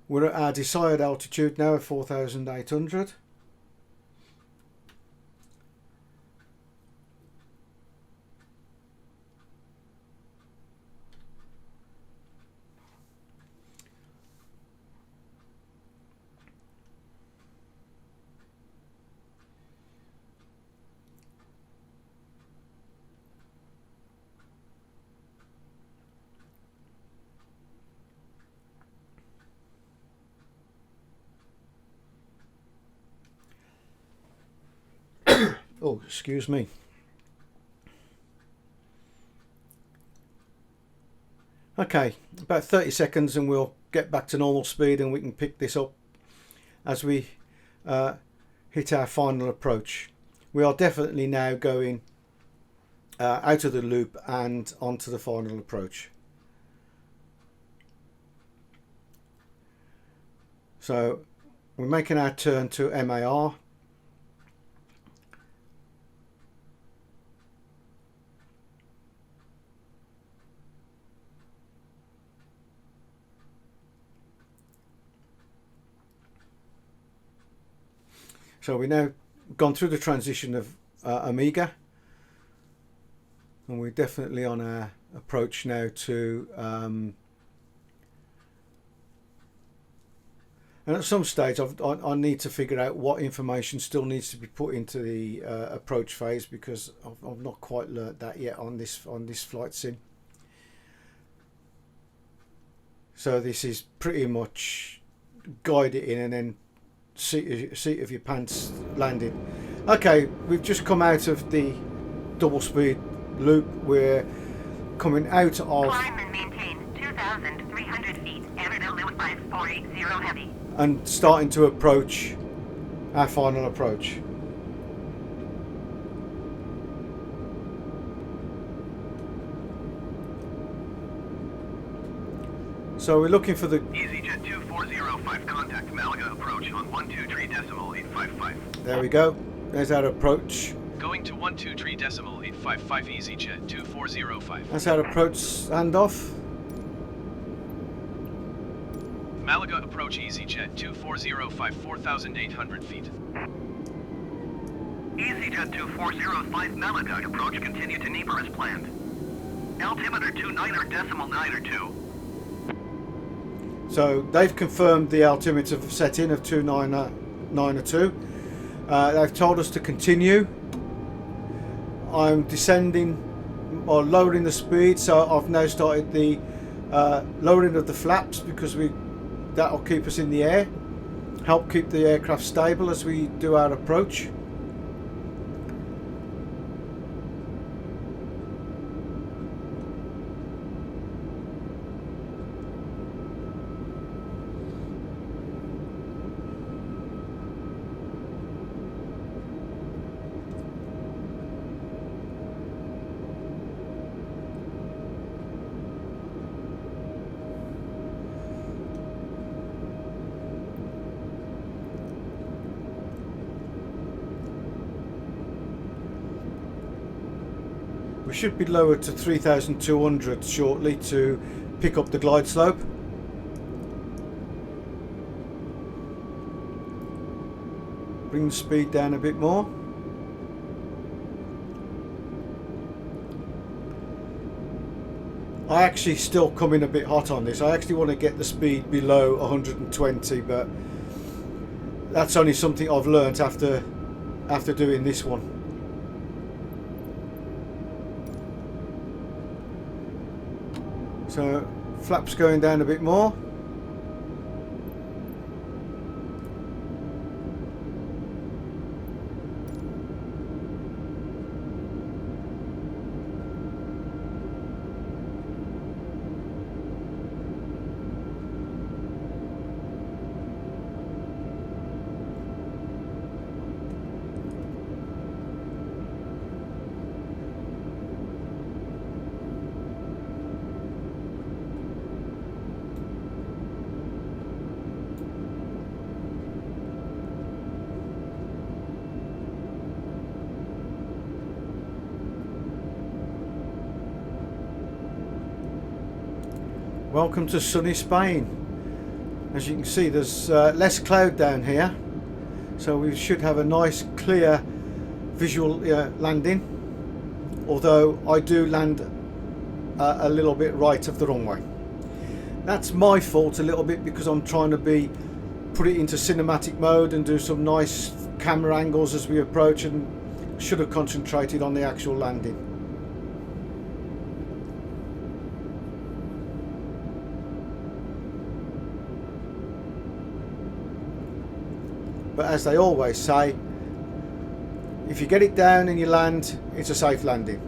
we're at our desired altitude now of 4,800. Oh, excuse me. Okay, about 30 seconds and we'll get back to normal speed, and we can pick this up as we hit our final approach. We are definitely now going out of the loop and onto the final approach. So we're making our turn to MAR. So we've now gone through the transition of Omega, and we're definitely on our approach now to and at some stage I need to figure out what information still needs to be put into the approach phase, because I've not quite learnt that yet on this flight sim. So this is pretty much guide it in and then seat of your pants landing. Okay, we've just come out of the double speed loop. We're coming out of Climb and maintain 2,300 feet. Everett 5480 heavy. And starting to approach our final approach. So we're looking for the Easyjet 2405, contact Malaga approach on 123.855. There we go. There's our approach. Going to 123.855 Easyjet 2405. That's our approach standoff. Malaga approach Easyjet 2405, 4,800 feet. Easyjet 2405 Malaga approach, continue to Niebuhr as planned. Altimeter 29.92. So they've confirmed the altimeter setting of 299.2. They've told us to continue. I'm descending or lowering the speed, so I've now started the lowering of the flaps, because that'll keep us in the air, help keep the aircraft stable as we do our approach. We should be lowered to 3,200 shortly to pick up the glide slope. Bring the speed down a bit more. I actually still come in a bit hot on this. I actually want to get the speed below 120, but that's only something I've learnt after doing this one. So flaps going down a bit more. Welcome to sunny Spain. As you can see, there's less cloud down here, so we should have a nice clear visual landing, although I do land a little bit right of the runway. That's my fault a little bit, because I'm trying to put it into cinematic mode and do some nice camera angles as we approach, and should have concentrated on the actual landing. But as they always say, if you get it down and you land, it's a safe landing.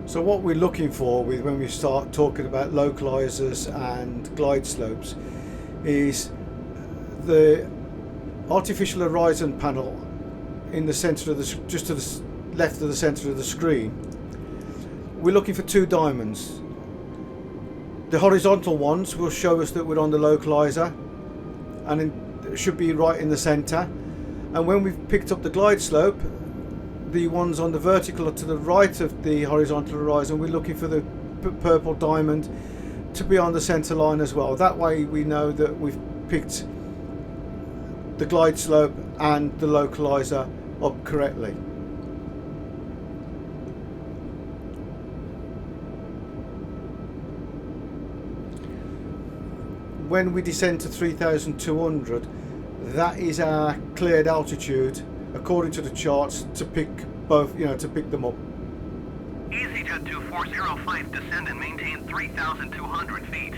So what we're looking for when we start talking about localizers and glide slopes is the artificial horizon panel in the center of the, just to the left of the center of the screen. We're looking for two diamonds. The horizontal ones will show us that we're on the localizer, and it should be right in the center. And when we've picked up the glide slope, the ones on the vertical to the right of the horizontal horizon, we're looking for the purple diamond to be on the center line as well. That way we know that we've picked the glide slope and the localizer up correctly. When we descend to 3,200, that is our cleared altitude according to the charts to pick both, to pick them up. Easyjet 2405, descend and maintain 3,200 feet.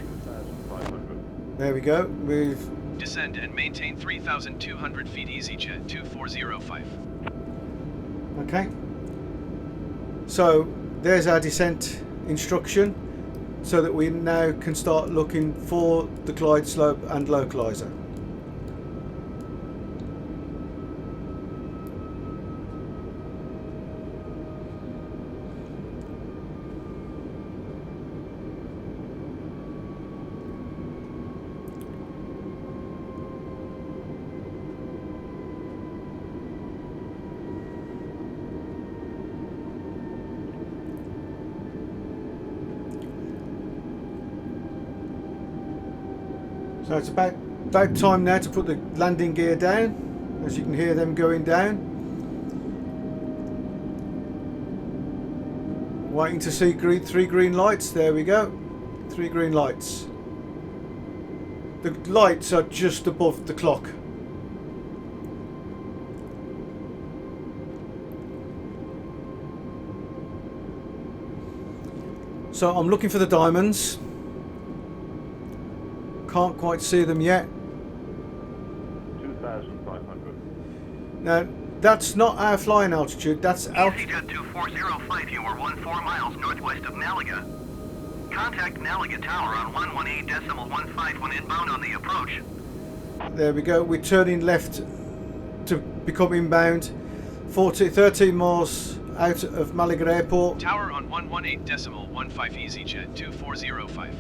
There we go. We've Descend and maintain 3,200 feet, Easyjet 2405. okay. So there's our descent instruction, so that we now can start looking for the glide slope and localizer. So it's about time now to put the landing gear down, as you can hear them going down. Waiting to see three green lights. There we go. 3 green lights. The lights are just above the clock. So I'm looking for the diamonds. Can't quite see them yet. 2,500. Now, that's not our flying altitude, that's out. Easyjet 2405, you are 14 miles northwest of Malaga. Contact Malaga Tower on 118.15 when inbound on the approach. There we go, we're turning left to become inbound. 13 miles out of Malaga Airport. Tower on 118.15, Easyjet 2405.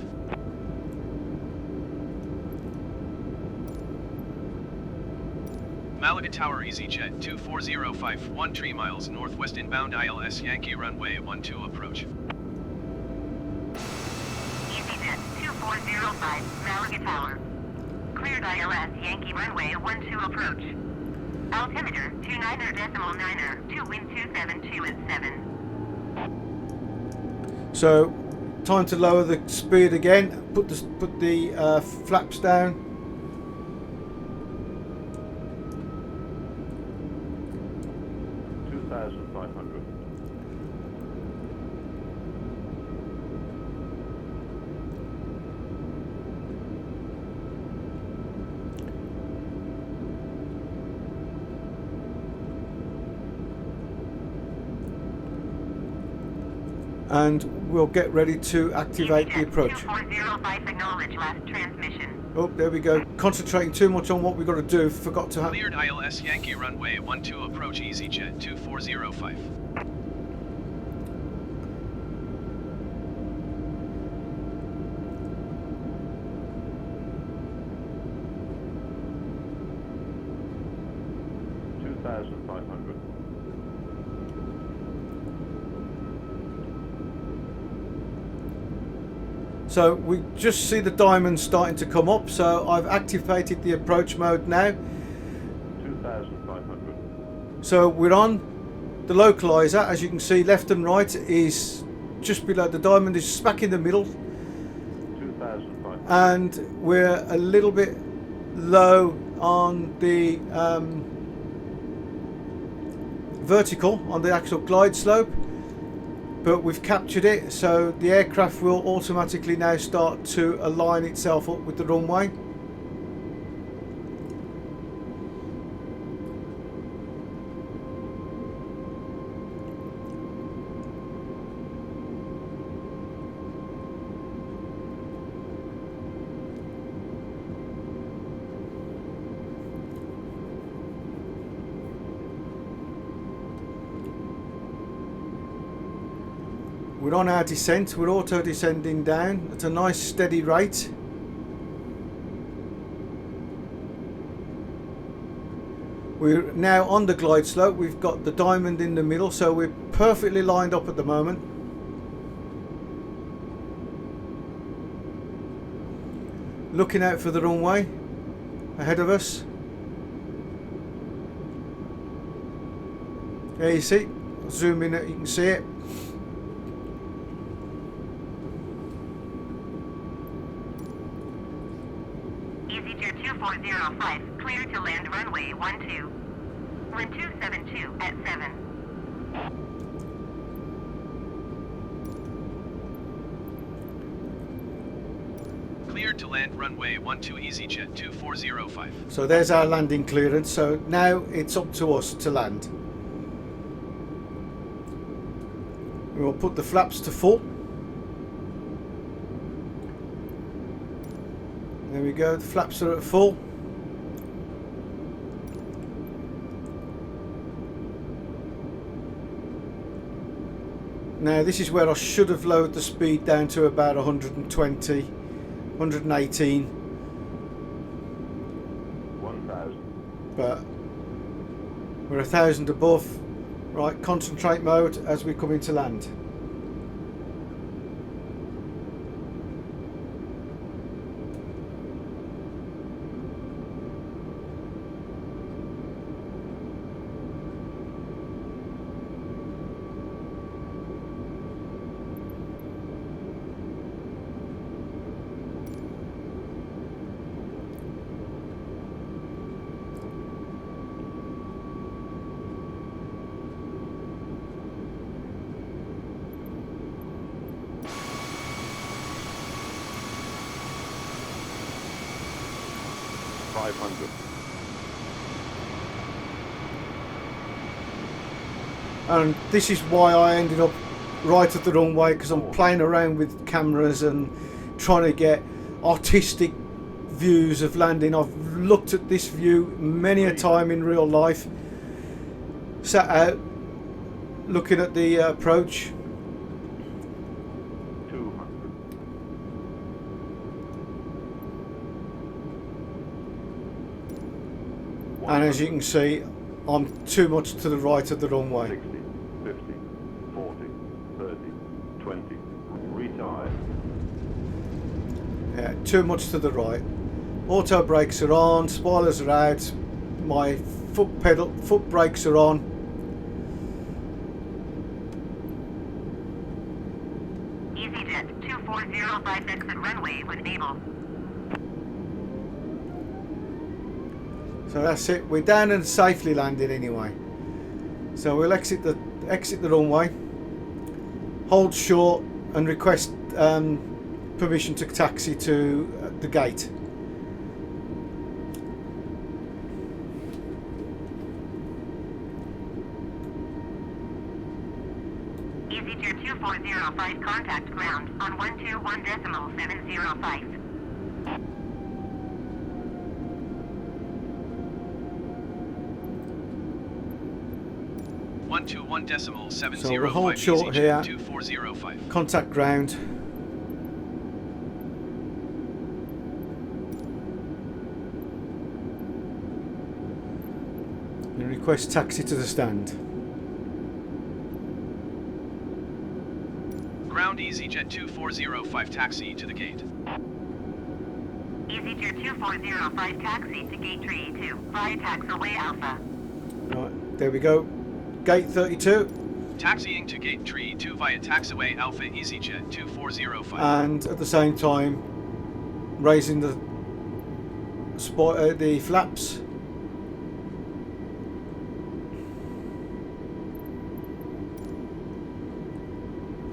Malaga Tower, Easyjet 2405, 13 miles northwest inbound ILS Yankee runway 12 approach. Easyjet 2405, Malaga Tower. Cleared ILS Yankee runway 12 approach. Altimeter 29.9er, 2 wind 272 at 7. So, time to lower the speed again. Put the flaps down. and we'll get ready to activate the Easyjet approach. 2405, acknowledge last transmission. Oh, there we go. Concentrating too much on what we've got to do. Forgot to have. Cleared ILS Yankee runway 12 approach EasyJet 2405. So we just see the diamonds starting to come up. So I've activated the approach mode now. 2,500. So we're on the localizer. As you can see, left and right is just below. The diamond is smack in the middle. 2,500. And we're a little bit low on the vertical, on the actual glide slope, but we've captured it, so the aircraft will automatically now start to align itself up with the runway. We're on our descent, we're auto descending down at a nice steady rate. We're now on the glide slope, we've got the diamond in the middle, so we're perfectly lined up at the moment. Looking out for the runway ahead of us. There you see, zoom in, you can see it. Easyjet 2405, clear to land runway 12. 1272 at 7. Cleared to land runway 12 EasyJet 2405. So there's our landing clearance, so now it's up to us to land. We will put the flaps to full. There we go, the flaps are at full. Now this is where I should have lowered the speed down to about 120, 118. 1,000. But we're 1,000 above. Right, concentrate mode as we come into land. And this is why I ended up right at the runway, because I'm playing around with cameras and trying to get artistic views of landing. I've looked at this view many a time in real life, sat out looking at the approach. 200. And as you can see, I'm too much to the right of the runway. 60, 50, 40, 30, 20. Retire. Yeah, too much to the right. Auto brakes are on, spoilers are out, my foot brakes are on. Easyjet 2405, exit runway when able. So that's it. We're down and safely landed anyway. So we'll exit the runway, hold short, and request permission to taxi to the gate. Easyjet 2405 contact ground on 121.705. 121.705. So we'll hold short here. 2405. Contact ground. And request taxi to the stand. Ground Easyjet 2405 taxi to the gate. Easyjet 2405 taxi to gate 32 via taxiway Alpha. Right, there we go. Gate 32. Taxiing to gate 32 via taxiway Alpha Easyjet 2405. And at the same time raising the the flaps.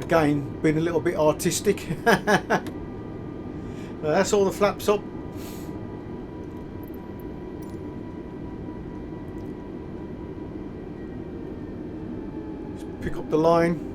Again, being a little bit artistic. Now that's all the flaps up. Just pick up the line.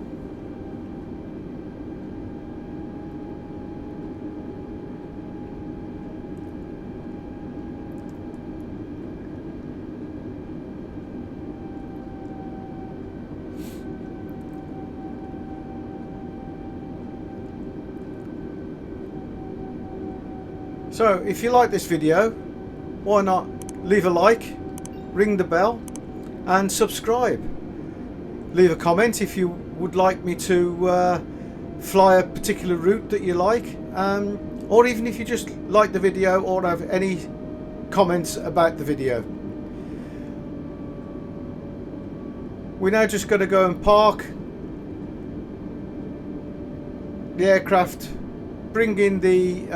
So if you like this video, why not leave a like, ring the bell and subscribe. Leave a comment if you would like me to fly a particular route that you like, or even if you just like the video or have any comments about the video. We're now just going to go and park the aircraft, bring in the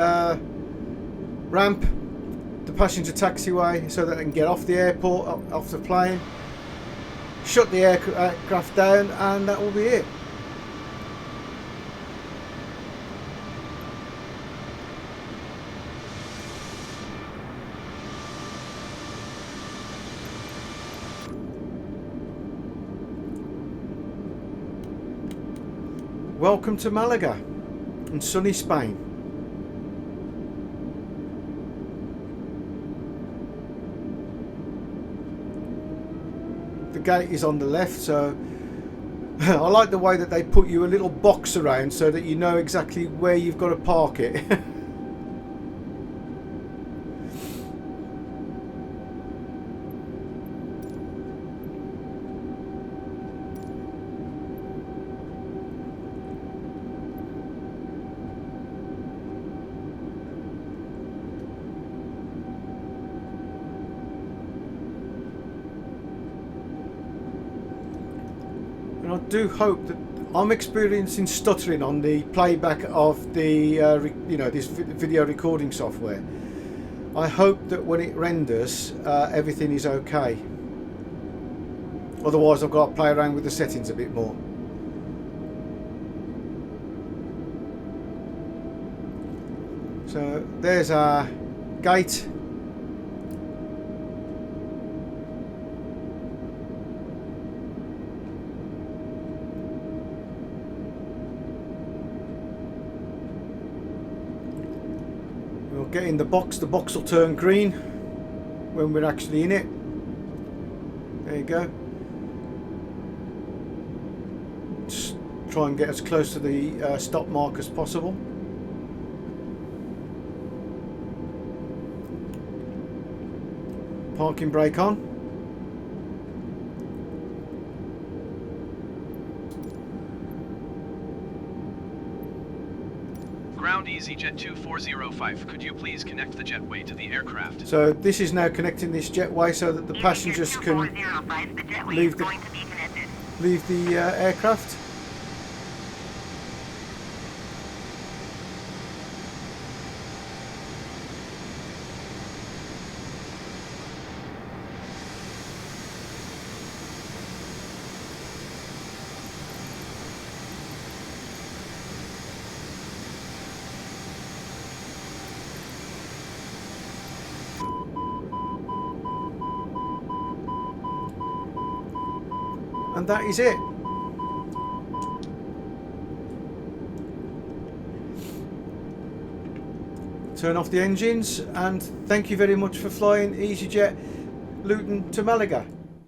ramp, the passenger taxiway, so that they can get off the airport, off the plane, shut the aircraft down, and that will be it. Welcome to Malaga in sunny Spain. The gate is on the left, so I like the way that they put you a little box around so that you know exactly where you've got to park it. And I do hope that I'm experiencing stuttering on the playback of the this video recording software. I hope that when it renders everything is okay. Otherwise I've got to play around with the settings a bit more. So there's our gate. We'll get in the box will turn green when we're actually in it. There you go. Just try and get as close to the stop mark as possible. Parking brake on. Ground Easyjet 2405, could you please connect the jetway to the aircraft? So this is now connecting this jetway so that the passengers can leave the aircraft. And that is it. turn off the engines, and thank you very much for flying Easyjet Luton to Malaga.